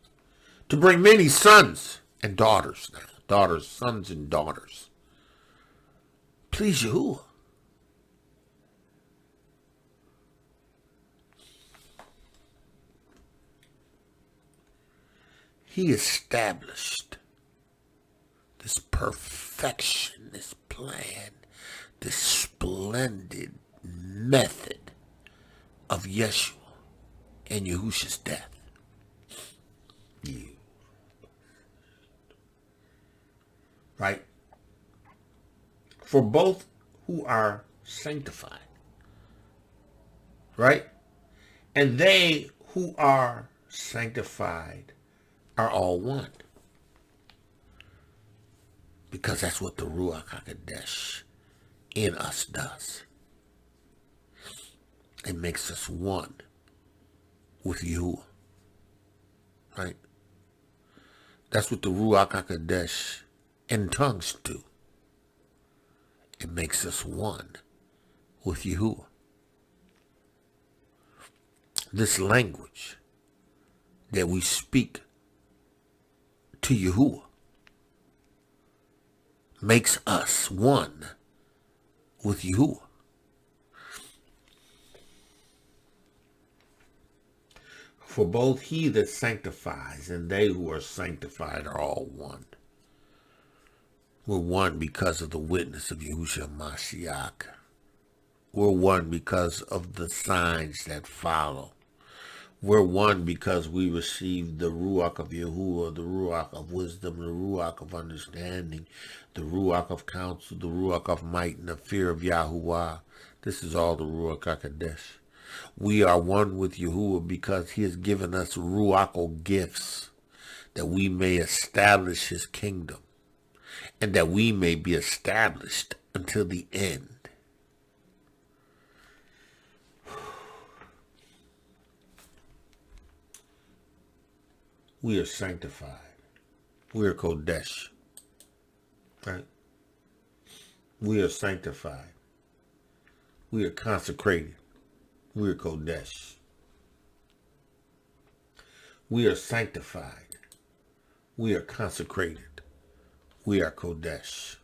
To bring many sons and daughters now. Daughters, sons and daughters. Please Yahuwah. He established this perfection, this plan, this splendid method of Yeshua and Yahusha's death. Right? For both who are sanctified. Right? And they who are sanctified are all one. Because that's what the Ruach Ha'Qodesh in us does. It makes us one with Yahuwah. Right? That's what the Ruach Ha'Qodesh in tongues do. It makes us one with Yahuwah. This language that we speak to Yahuwah makes us one with Yahuah. For both he that sanctifies and they who are sanctified are all one. We're one because of the witness of Yahusha Mashiach. We're one because of the signs that follow. We're one because we received the Ruach of Yahuah, the Ruach of wisdom, the Ruach of understanding, the Ruach of counsel, the Ruach of might, and the fear of Yahuah. This is all the Ruach Ha'Qodesh. We are one with Yahuah because he has given us Ruach gifts that we may establish his kingdom and that we may be established until the end. We are sanctified. We are Kodesh. Right? We are sanctified. We are consecrated. We are Kodesh. We are sanctified. We are consecrated. We are Kodesh.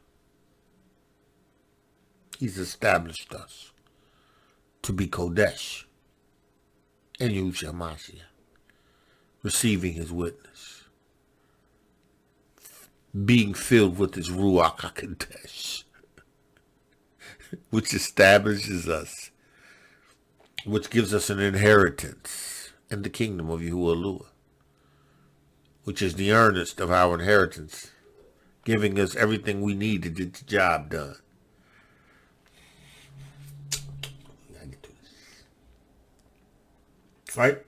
He's established us to be Kodesh in Yahushua Mashiach, receiving his witness, being filled with his Ruach Ha'Qodesh, which establishes us, which gives us an inheritance in the kingdom of Yahuah, which is the earnest of our inheritance, giving us everything we need to get the job done. Right?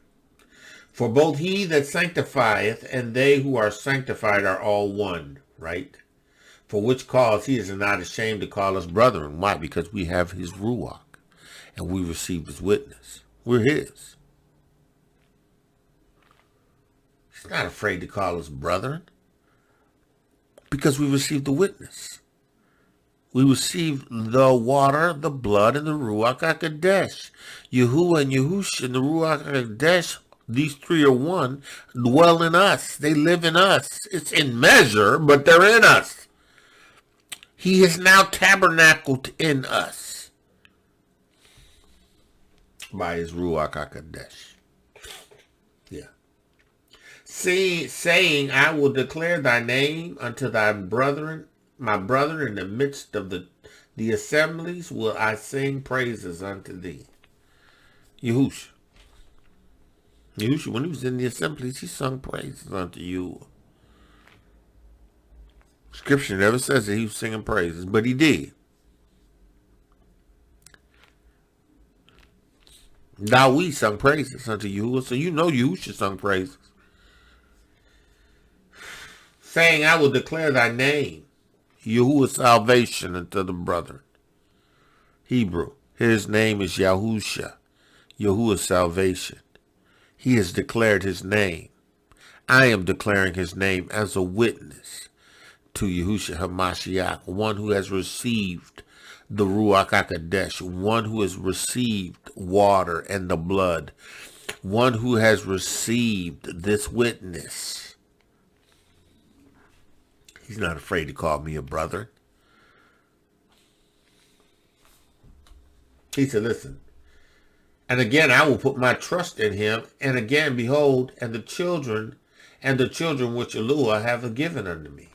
For both he that sanctifieth and they who are sanctified are all one, right? For which cause he is not ashamed to call us brethren. Why? Because we have his Ruach and we receive his witness. We're his. He's not afraid to call us brethren because we received the witness. We received the water, the blood, and the Ruach Ha'Qodesh. Yahuah and Yahusha and the Ruach Ha'Qodesh, these three are one, dwell in us. They live in us. It's in measure, but they're in us. He has now tabernacled in us by his Ruach Ha'Qodesh. Yeah. Saying, I will declare thy name unto thy brethren, my brethren, in the midst of the assemblies will I sing praises unto thee. Yahusha. Yahusha, when he was in the assemblies, he sung praises unto you. Scripture never says that he was singing praises, but he did. Now we sung praises unto Yahuah, so you know Yahusha sung praises. Saying, I will declare thy name, Yahuah salvation unto the brethren. Hebrew, his name is Yahusha, Yahuah salvation. He has declared his name. I am declaring his name as a witness to Yahushua HaMashiach, one who has received the Ruach Ha'Qodesh, one who has received water and the blood, one who has received this witness. He's not afraid to call me a brother. He said, listen, and again I will put my trust in him, and again, behold, and the children which Elohiym have given unto me.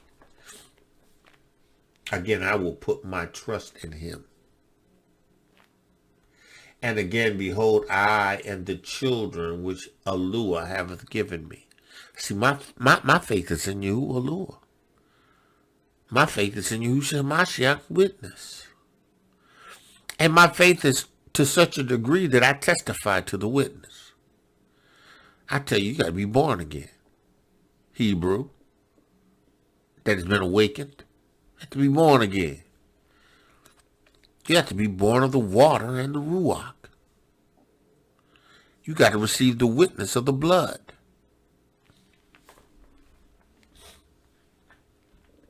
Again, I will put my trust in him. And again, behold, I and the children which Elohiym hath given me. See, my faith is in you, Elohiym. My faith is in Yahushua Mashiach's witness. And my faith is to such a degree that I testify to the witness. I tell you, you got to be born again. Hebrew, that has been awakened, you have to be born again. You have to be born of the water and the Ruach. You got to receive the witness of the blood.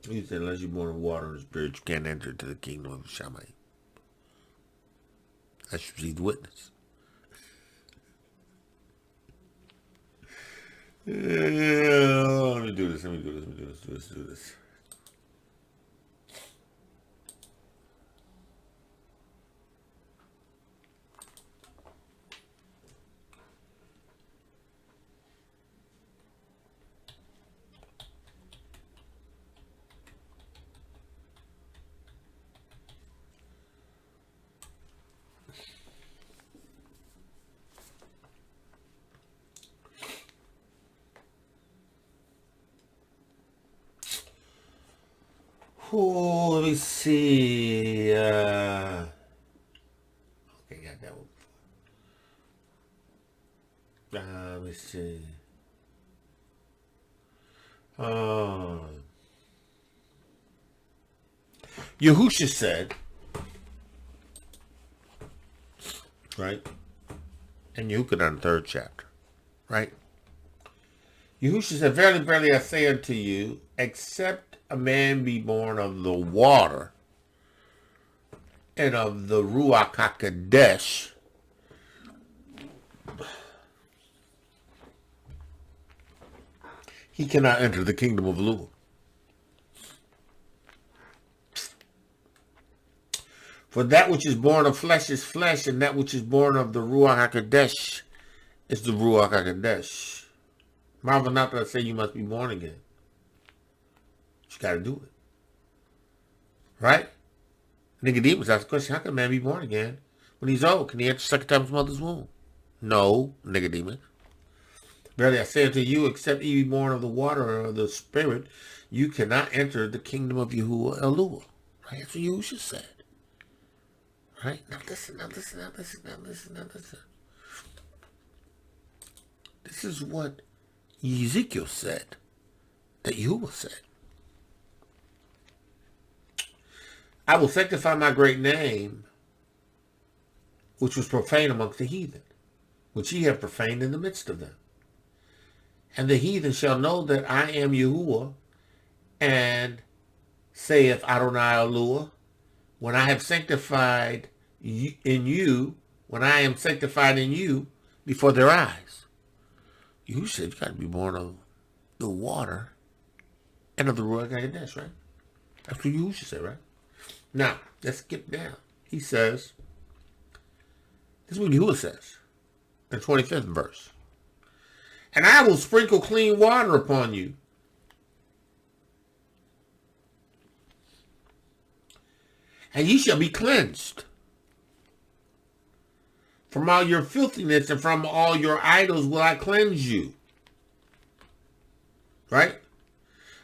He said, unless you're born of water and the spirit, you can't enter into the kingdom of Shammai. Let's receive the witness. Let me do this. Oh, let me see. Okay, got that one. Let me see. Yahusha said, right? And Yahuah in the 3rd chapter, right? Yahusha said, verily, verily, I say unto you, except a man be born of the water and of the Ruach Ha'Qodesh, he cannot enter the kingdom of Elohiym. For that which is born of flesh is flesh, and that which is born of the Ruach Ha'Qodesh is the Ruach Ha'Qodesh. Marvel not that I say you must be born again. You got to do it. Right? Nicodemus asked the question, how can a man be born again when he's old? Can he enter the second time his mother's womb? No, Nicodemus. Verily I say unto you, except ye be born of the water or of the Spirit, you cannot enter the kingdom of Yahuah Elohiym. Right? That's what Yahusha said. Right? Now listen. This is what Ezekiel said, that Yahuah said. I will sanctify my great name, which was profaned amongst the heathen, which ye have profaned in the midst of them. And the heathen shall know that I am Yahuah, and saith Adonai Elohiym, when I have sanctified in you, when I am sanctified in you before their eyes. You said you got to be born of the water and of the Ruach Ha'Qodesh, right? That's what Yahusha said, right? Now, let's skip down. He says, this is what Yahuah says in the 25th verse. And I will sprinkle clean water upon you, and ye shall be cleansed. From all your filthiness and from all your idols will I cleanse you. Right?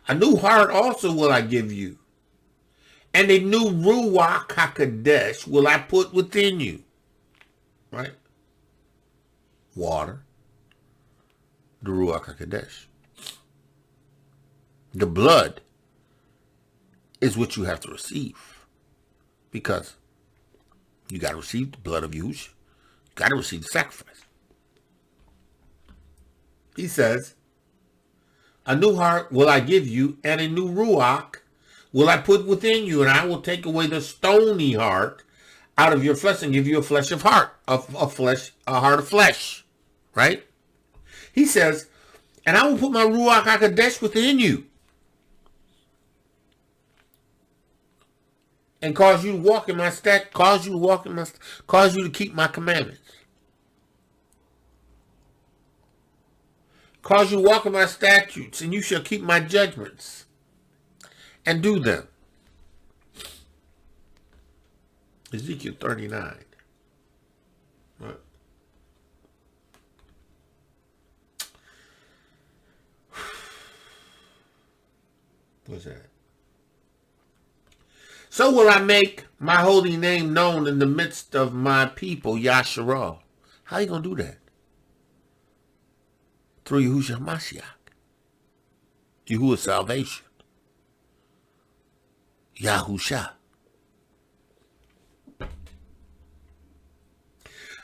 A new heart also will I give you, and a new Ruach Ha'Qodesh will I put within you. Right? Water. The Ruach Ha'Qodesh. The blood is what you have to receive. Because you got to receive the blood of Yahusha. You got to receive the sacrifice. He says, a new heart will I give you, and a new Ruach will I put within you, and I will take away the stony heart out of your flesh and give you a flesh of heart, a heart of flesh. Right? He says, and I will put my Ruach Ha'Qodesh within you, and cause you to walk in my cause you to keep my commandments. Cause you to walk in my statutes, and you shall keep my judgments and do them. Ezekiel 39. Right. What's that? So will I make my holy name known in the midst of my people, Yasharah. How are you going to do that? Through Yahushua HaMashiach. Yahuah's salvation. Yahusha. And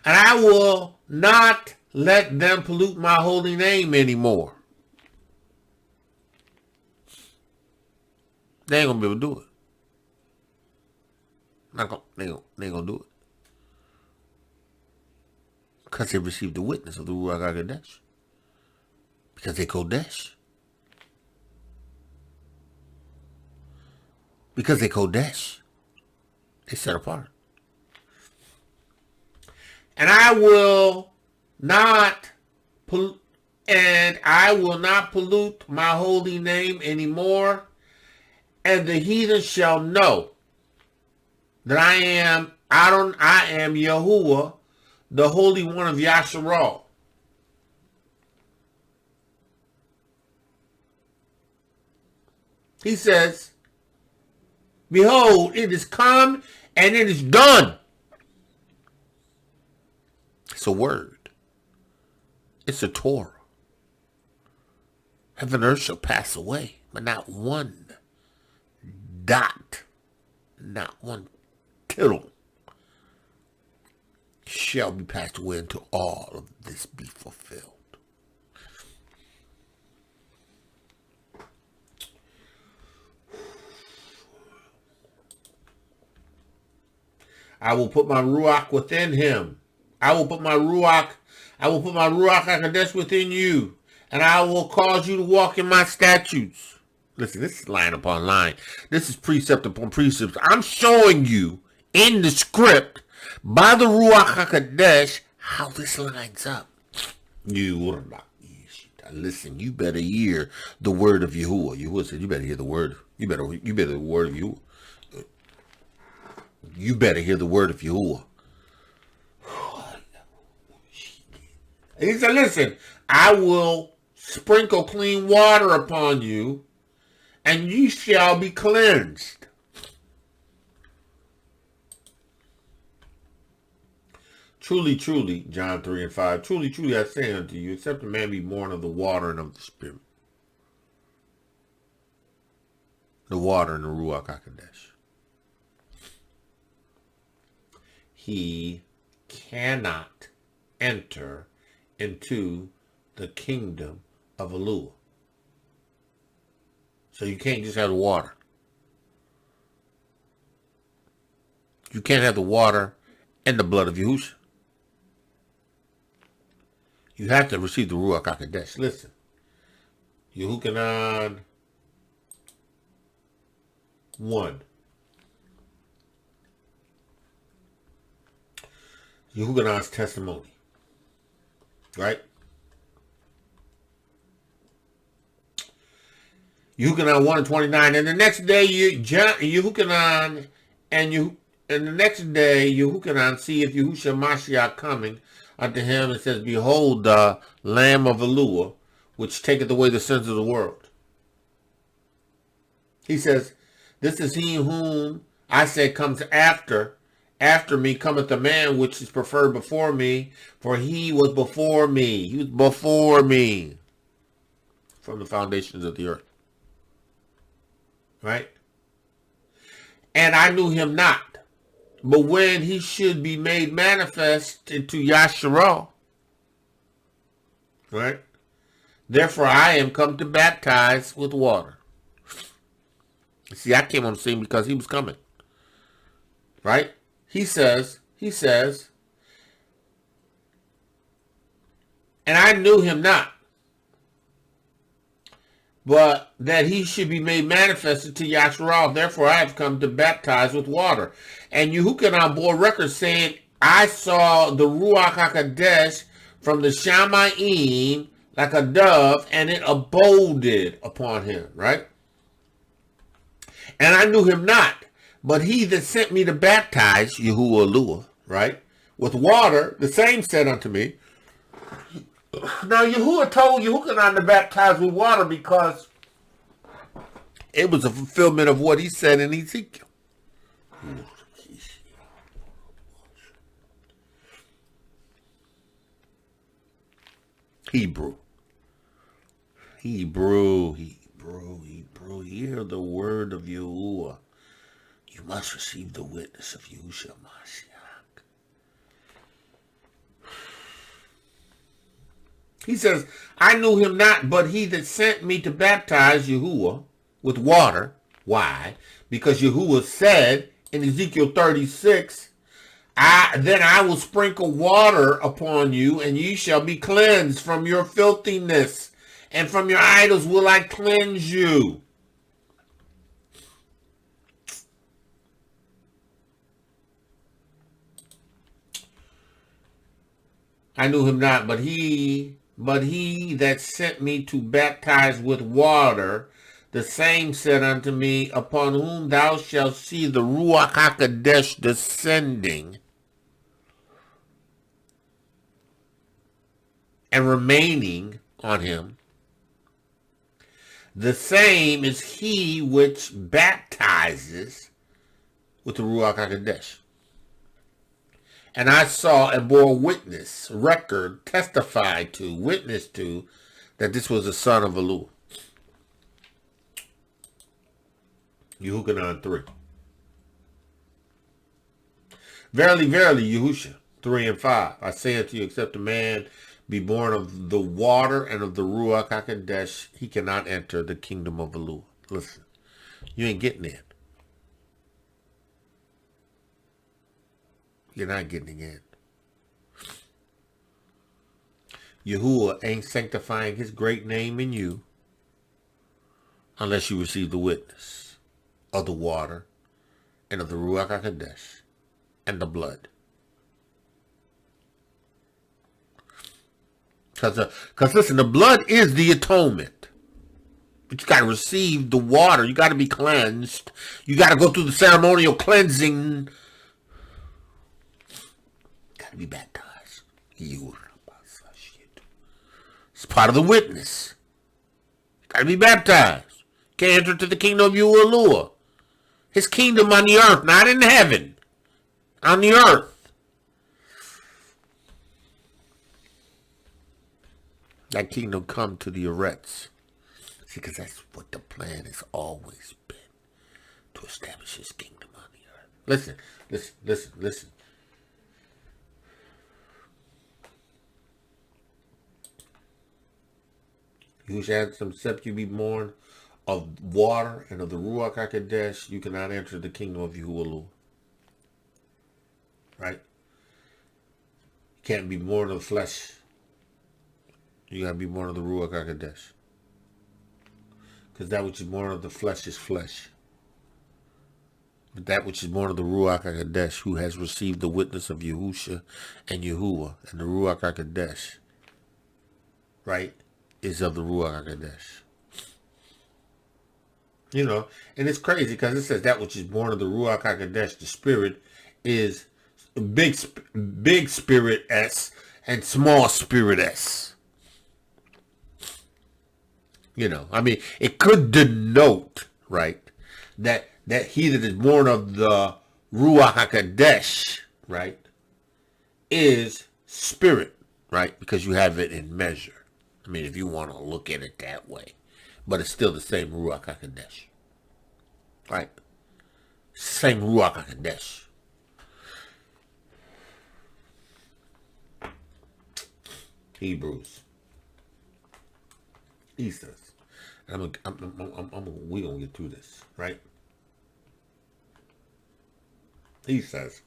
I will not let them pollute my holy name anymore. They ain't going to be able to do it. They ain't going to do it. Because they received the witness of the Ruach Ha'Qodesh. Because they Kodesh. Because they Kodesh. They set apart. And I will not pollute my holy name anymore. And the heathen shall know that I am Yahuah, the Holy One of Yasharah. He says, Behold, it is come and it is done. It's a word. It's a Torah. Heaven and earth shall pass away, but not one dot, not one tittle shall be passed away until all of this be fulfilled. I will put my Ruach within him. I will put my Ruach Ha'Qodesh within you, and I will cause you to walk in my statutes. Listen, this is line upon line. This is precept upon precept. I'm showing you in the script by the Ruach Ha'Qodesh how this lines up. Listen, you better hear the word of Yahuah. Yahuah said, you better hear the word. You better hear the word of Yahuah. You better hear the word of Yahuah. And he said, listen, I will sprinkle clean water upon you, and ye shall be cleansed. Truly, truly, John 3 and 5, truly, truly, I say unto you, except a man be born of the water and of the Spirit. The water and the Ruach Ha'Qodesh. He cannot enter into the kingdom of Elohiym. So you can't just have the water. You can't have the water and the blood of Yahusha. You have to receive the Ruach Ha'Qodesh. Listen. Yahuah 1. Yahuah's testimony. Right? Yahuah 1 and 29. And the next day, Yahuah and the next day, Yahuah seeth Yahusha Mashiach coming unto him and says, behold the Lamb of Elohiym, which taketh away the sins of the world. He says, this is he whom I said comes after me cometh a man which is preferred before me, for he was before me. He was before me from the foundations of the earth. Right? And I knew him not. But when he should be made manifest into Yahusah, right? Therefore I am come to baptize with water. See, I came on the scene because he was coming. Right? He says, and I knew him not, but that he should be made manifested to Yahusah. Therefore I have come to baptize with water. And Yahuah bore record saying, I saw the Ruach Ha'Qodesh from the Shamayim like a dove, and it aboded upon him. Right? And I knew him not, but he that sent me to baptize, Yahuah, right, with water, the same said unto me. Now Yahuah told Yahuah to baptize with water because it was a fulfillment of what he said in Ezekiel. Hebrew. Hear the word of Yahuah. You must receive the witness of Yahusha Mashiach. He says, I knew him not, but he that sent me to baptize Yahuah with water. Why? Because Yahuah said in Ezekiel 36, then I will sprinkle water upon you, and ye shall be cleansed from your filthiness, and from your idols will I cleanse you. I knew him not, but he that sent me to baptize with water, the same said unto me, upon whom thou shalt see the Ruach Ha'Qodesh descending and remaining on him. The same is he which baptizes with the Ruach Ha'Qodesh. And I saw and bore witness, record, testified to, witness to, that this was the son of Elohiym. Yahuah 3. Verily, verily, Yahusha 3 and 5. I say unto you, except a man be born of the water and of the Ruach Ha'Qodesh, he cannot enter the kingdom of Elohiym. Listen, you ain't getting in. You're not getting in. Yahuah ain't sanctifying his great name in you unless you receive the witness of the water and of the Ruach Ha'Qodesh and the blood. Because listen, the blood is the atonement. But you got to receive the water. You got to be cleansed. You got to go through the ceremonial cleansing. Got to be baptized. It's part of the witness. You got to be baptized. Can't enter into the kingdom of Yahuah. His kingdom on the earth, not in heaven. On the earth. That kingdom come to the Eretz. See, because that's what the plan has always been. To establish his kingdom on the earth. Listen, listen, listen, listen. You shall have some except you be born of water and of the Ruach Ha'Qodesh, you cannot enter the kingdom of Yahuah. Right? You can't be born of the flesh. You gotta be born of the Ruach Ha'Qodesh. Because that which is born of the flesh is flesh. But that which is born of the Ruach Ha'Qodesh, who has received the witness of Yahusha and Yahuah and the Ruach Ha'Qodesh, right, is of the Ruach Ha'Qodesh. You know, and it's crazy because it says that which is born of the Ruach Ha'Qodesh, the spirit, is big spirit S and small spirit S. You know, I mean, it could denote, right, that he that is born of the Ruach HaQodesh, right, is spirit, right, because you have it in measure. I mean, if you want to look at it that way. But it's still the same Ruach HaQodesh, right? Same Ruach HaQodesh. Hebrews. He says, we gonna get through this, right? He says,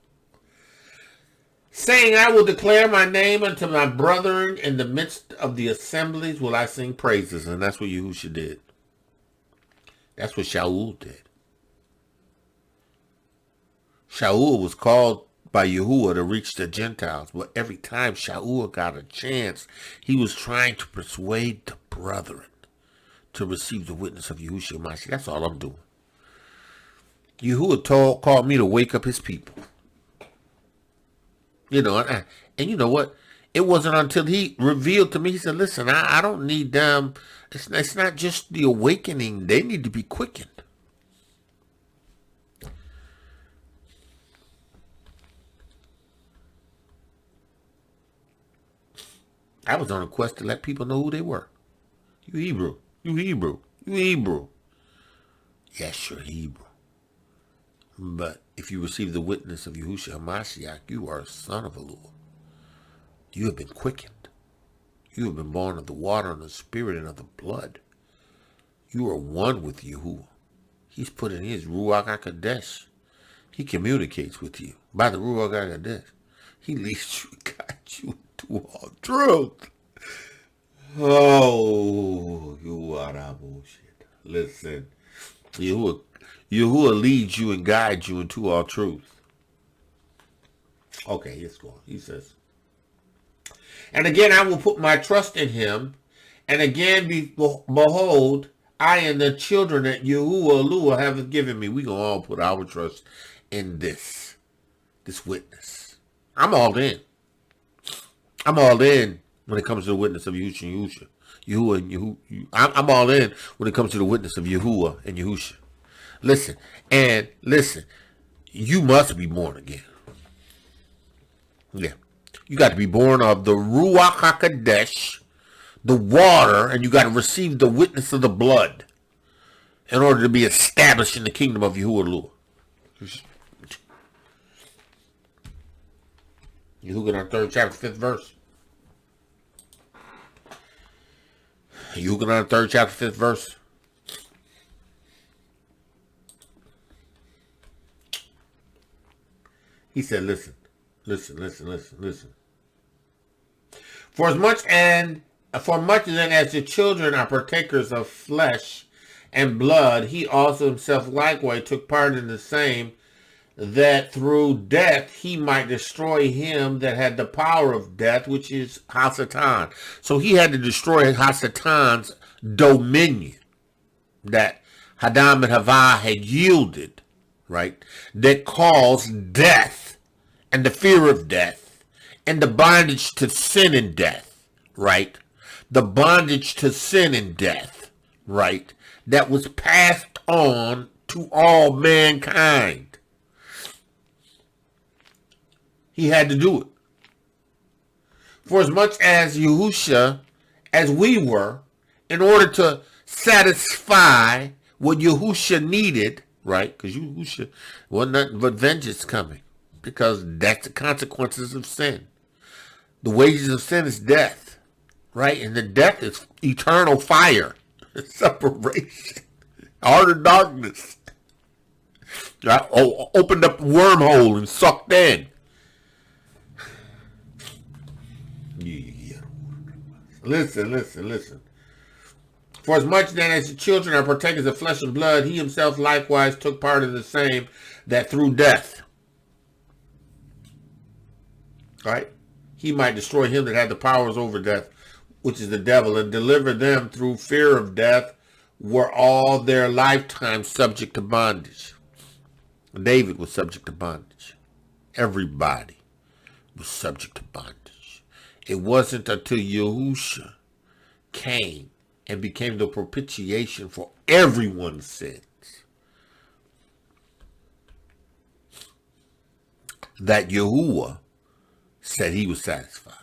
saying, I will declare my name unto my brethren in the midst of the assemblies will I sing praises. And that's what Yahusha did. That's what Shaul did. Shaul was called by Yahuah to reach the Gentiles. But every time Shaul got a chance, he was trying to persuade the brethren to receive the witness of Yahushua Mashiach. That's all I'm doing. Yahuah called me to wake up his people. You know, and you know what? It wasn't until he revealed to me, he said, listen, I don't need them. It's not just the awakening. They need to be quickened. I was on a quest to let people know who they were. You Hebrew. You Hebrew. You Hebrew. Yes, you're Hebrew. But if you receive the witness of Yahushua Mashiach, you are a son of Elohiym. You have been quickened. You have been born of the water and the spirit and of the blood. You are one with Yahuah. He's put in his Ruach HaQodesh. He communicates with you by the Ruach HaQodesh. He leads you, guides you to all truth. Oh, you are that bullshit. Listen, Yahuah leads you and guides you into all truth. Okay, let's go on. He says, and again I will put my trust in him, and again behold, I and the children that Yahuah have given me. We gonna all put our trust in this witness. I'm all in. I'm all in when it comes to the witness of Yahuah and Yahuah. I'm all in when it comes to the witness of Yahuah and Yahusha. Listen. you must be born again. Yeah. You got to be born of the Ruach Ha'Qodesh, the water, and you got to receive the witness of the blood in order to be established in the kingdom of Yahuah. Yahuah 3rd chapter 5th verse. Yahuah 3rd chapter 5th verse. He said, listen. For much then as the children are partakers of flesh and blood, he also himself likewise took part in the same, that through death he might destroy him that had the power of death, which is Hasatan. So he had to destroy Hasatan's dominion that Adam and Havah had yielded, right? That caused death and the fear of death and the bondage to sin and death, right? The bondage to sin and death, right? That was passed on to all mankind. He had to do it. For as much as Yahusha, as we were, in order to satisfy what Yahusha needed, right? Because Yahusha wasn't nothing but vengeance coming. Because that's the consequences of sin. The wages of sin is death, right? And the death is eternal fire, separation, outer darkness. Right? Opened up a wormhole and sucked in. Listen. For as much then as the children are partakers of flesh and blood, he himself likewise took part in the same, that through death, right, he might destroy him that had the powers over death, which is the devil, and deliver them through fear of death, were all their lifetime subject to bondage. David was subject to bondage. Everybody was subject to bondage. It wasn't until Yahusha came and became the propitiation for everyone's sins that Yahuah said he was satisfied.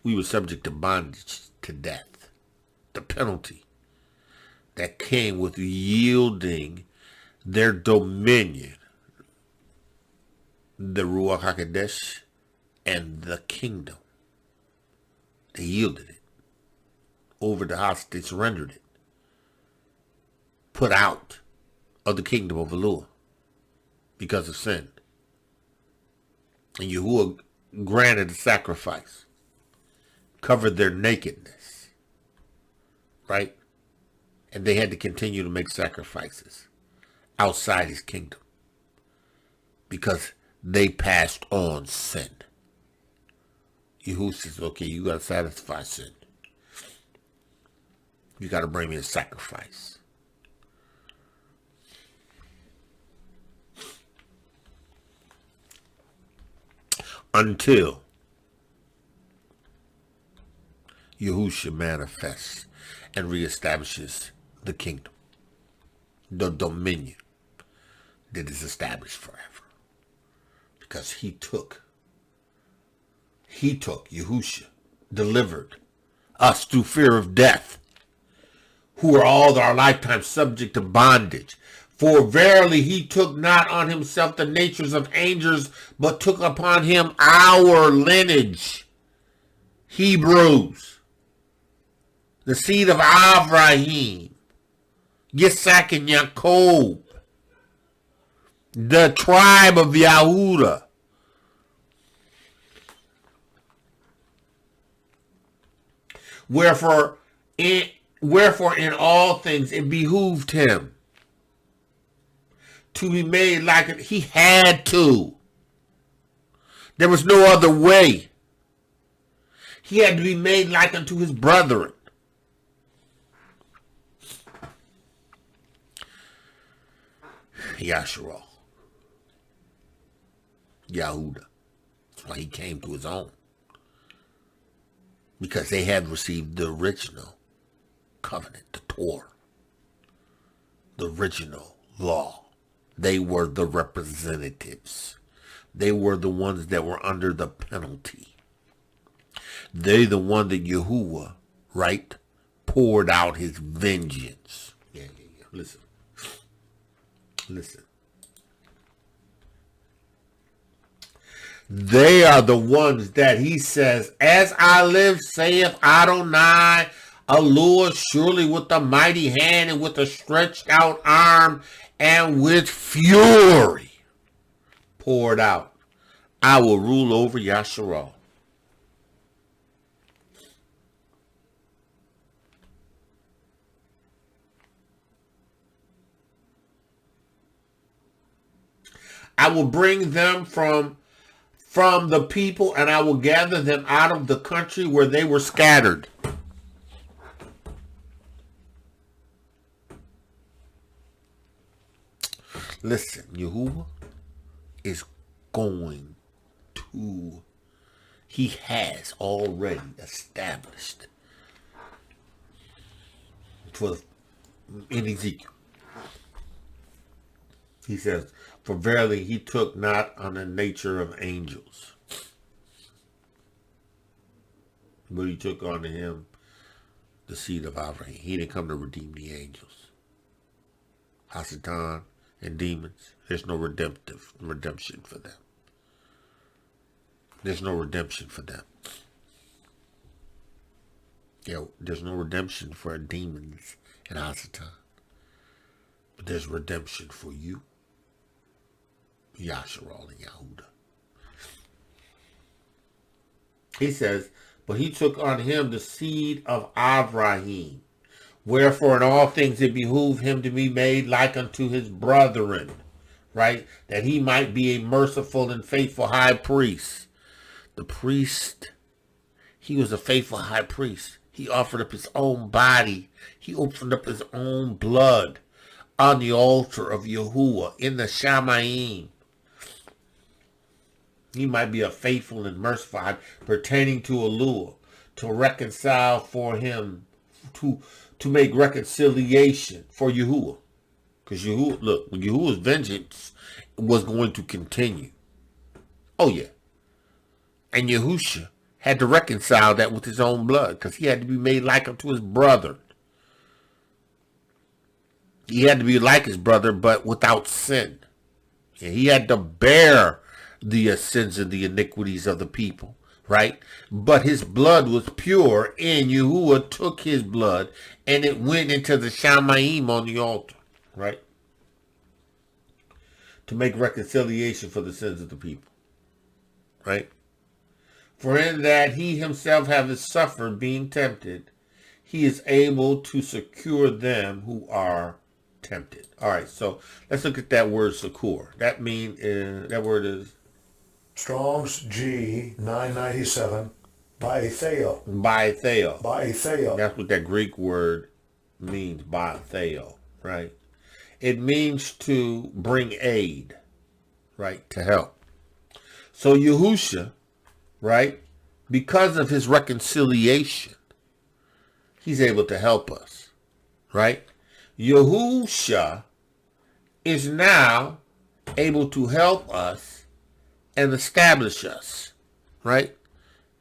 We were subject to bondage to death. The penalty that came with yielding their dominion, the Ruach Ha'Qodesh and the kingdom. They yielded it over the house. They surrendered it. Put out of the kingdom of Elohiym because of sin. And Yahuah granted a sacrifice. Covered their nakedness. Right? And they had to continue to make sacrifices outside his kingdom. Because they passed on sin. Yahuwah says, okay, you got to satisfy sin. You got to bring me a sacrifice. Until Yahusha manifests and reestablishes the kingdom, the dominion that is established forever. Because he took, Yahusha, delivered us through fear of death, who are all our lifetime subject to bondage. For verily he took not on himself the natures of angels, but took upon him our lineage. Hebrews, the seed of IVRIYM, Yitzhak and Yaakov, the tribe of Yahudah. Wherefore in all things it behooved him to be made like it. He had to. There was no other way. He had to be made like unto his brethren. Yahshua. Yahudah. That's why he came to his own. Because they had received the original covenant, the Torah. the original law. They were the representatives. They were the ones that were under the penalty. They the one that Yahuah, right, poured out his vengeance. Yeah. Listen. They are the ones that he says, as I live, saith Adonai, Elohiym, surely with a mighty hand and with a stretched out arm and with fury poured out, I will rule over Yasharal. I will bring them from the people, and I will gather them out of the country where they were scattered. Listen, Yahuah is going to, he has already established in Ezekiel. He says, for verily he took not on the nature of angels, but he took unto him the seed of IVRIYM. He didn't come to redeem the angels. Hasatan and demons, there's no redemption for them. There's no redemption for them. There's no redemption for demons and Hasatan. But there's redemption for you, Yasharal and Yahudah. He says, but he took on him the seed of IVRIYM. Wherefore in all things it behooved him to be made like unto his brethren, right? That he might be a merciful and faithful high priest. The priest, he was a faithful high priest. He offered up his own body. He opened up his own blood on the altar of Yahuah in the Shamayim. He might be a faithful and merciful high, pertaining to Elohiym, to reconcile for him, to make reconciliation for Yahuah. Because Yahuah's vengeance was going to continue. Oh yeah. And Yahusha had to reconcile that with his own blood, because he had to be made like unto his brother. He had to be like his brother, but without sin. And he had to bear the sins and the iniquities of the people, right? But his blood was pure, and Yahuah took his blood, and it went into the Shamayim on the altar, right? To make reconciliation for the sins of the people, right? For in that he himself haveth suffered being tempted, he is able to secure them who are tempted. All right, so let's look at that word secure. That word is Strong's G 997, baetheo. Baetheo. Baetheo. That's what that Greek word means, baetheo, right? It means to bring aid, right? To help. So Yahusha, right? Because of his reconciliation, he's able to help us, right? Yahusha is now able to help us and establish us, right,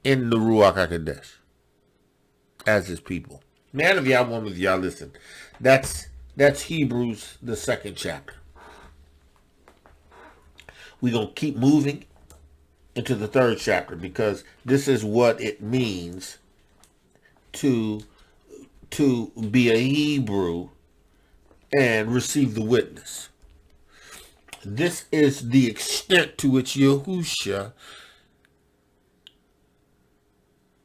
in the Ruach Ha'Qodesh as his people. Man of Yah, woman of Yah, listen, that's Hebrews, the 2nd chapter. We're going to keep moving into the 3rd chapter, because this is what it means to be a Hebrew and receive the witness. This is the extent to which Yahusha,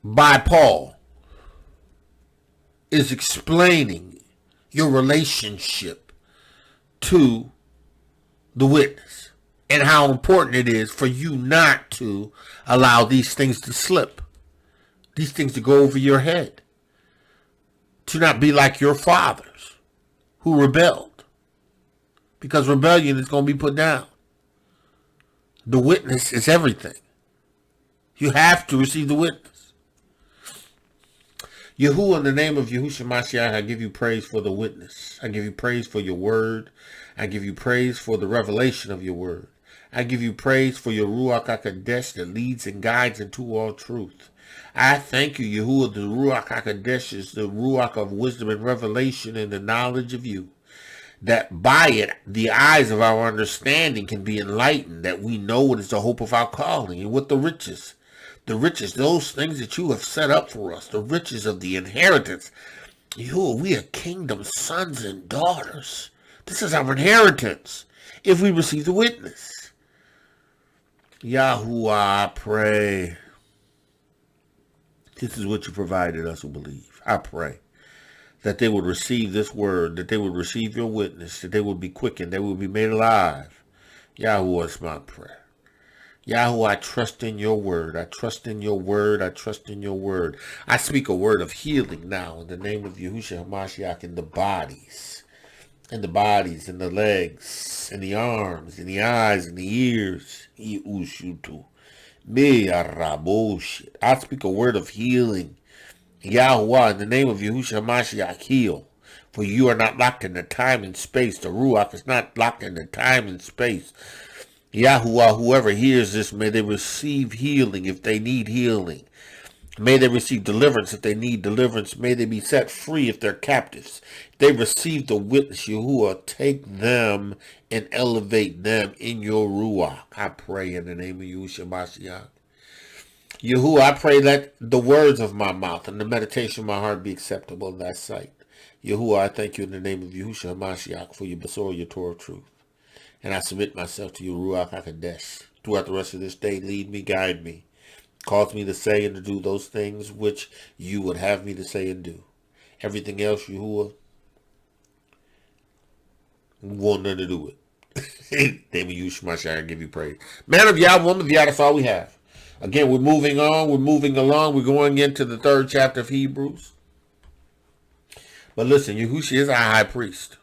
by Paul, is explaining your relationship to the witness and how important it is for you not to allow these things to slip, these things to go over your head, to not be like your fathers who rebelled. Because rebellion is going to be put down. The witness is everything. You have to receive the witness. Yahuah, in the name of Yahusha Mashiach, I give you praise for the witness. I give you praise for your word. I give you praise for the revelation of your word. I give you praise for your Ruach Ha'Qodesh that leads and guides into all truth. I thank you, Yahuah. The Ruach Ha'Qodesh is the Ruach of wisdom and revelation and the knowledge of you. That by it, the eyes of our understanding can be enlightened, that we know what is the hope of our calling and what the riches, those things that you have set up for us, the riches of the inheritance. Yahuah, we are kingdom sons and daughters. This is our inheritance if we receive the witness. Yahuah, I pray. This is what you provided us who believe. I pray that they would receive this word, that they would receive your witness, that they would be quickened, they would be made alive. Yahuah is my prayer. Yahuah, I trust in your word. I trust in your word. I trust in your word. I speak a word of healing now in the name of Yahusha HaMashiach in the bodies, in the legs, in the arms, in the eyes, in the ears. I speak a word of healing. Yahuah, in the name of Yahusha HaMashiach, heal. For you are not locked in the time and space. The Ruach is not locked in the time and space. Yahuah, whoever hears this, may they receive healing if they need healing. May they receive deliverance if they need deliverance. May they be set free if they're captives. If they receive the witness, Yahuah, take them and elevate them in your Ruach. I pray in the name of Yahusha HaMashiach. Yahuah, I pray that the words of my mouth and the meditation of my heart be acceptable in thy sight. Yahuah, I thank you in the name of Yahusha HaMashiach for your Besor, your Torah of truth. And I submit myself to your Ruach Ha'Qodesh. Throughout the rest of this day, lead me, guide me. Cause me to say and to do those things which you would have me to say and do. Everything else, Yahuah, want nothing to do with. Name of Yahusha HaMashiach, I give you praise. Man of Yah, woman of Yah, that's all we have. Again, we're moving on. We're moving along. We're going into the 3rd chapter of Hebrews. But listen, Yahusha is our high priest.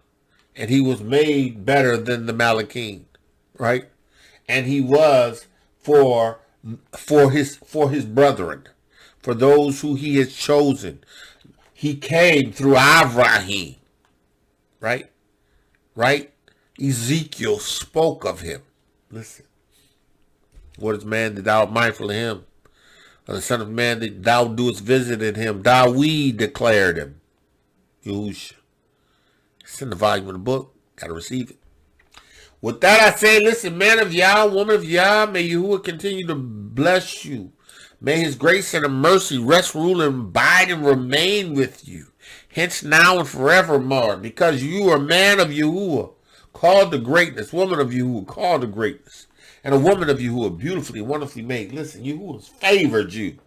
And he was made better than the Malachim, right? And he was for his brethren, for those who he has chosen. He came through IVRIYM, right? Right? Ezekiel spoke of him. Listen. What is man that thou art mindful of him? Or the son of man that thou doest visited him? Dawid declared him. Yahusha. It's in the volume of the book. Got to receive it. With that I say, listen, man of Yah, woman of Yah, may Yahuah continue to bless you. May his grace and mercy rest, rule, and abide and remain with you. Hence now and forevermore. Because you are man of Yahuah, called to greatness. Woman of Yahuah, called to greatness. And a woman of Yahuah, beautifully, wonderfully made. Listen, Yahuah's favored you.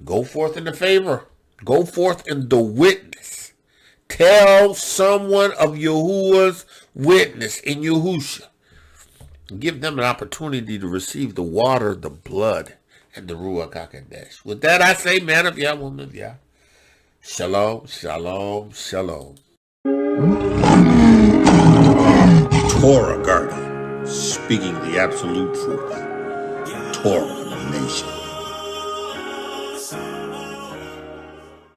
Go forth in the favor. Go forth in the witness. Tell someone of Yahuah's witness in Yahusha. Give them an opportunity to receive the water, the blood, and the Ruach Ha'Qodesh. With that I say, man of Yah, woman of Yah. Shalom, shalom, shalom. Torah Garden, speaking the absolute truth. Torah Nation.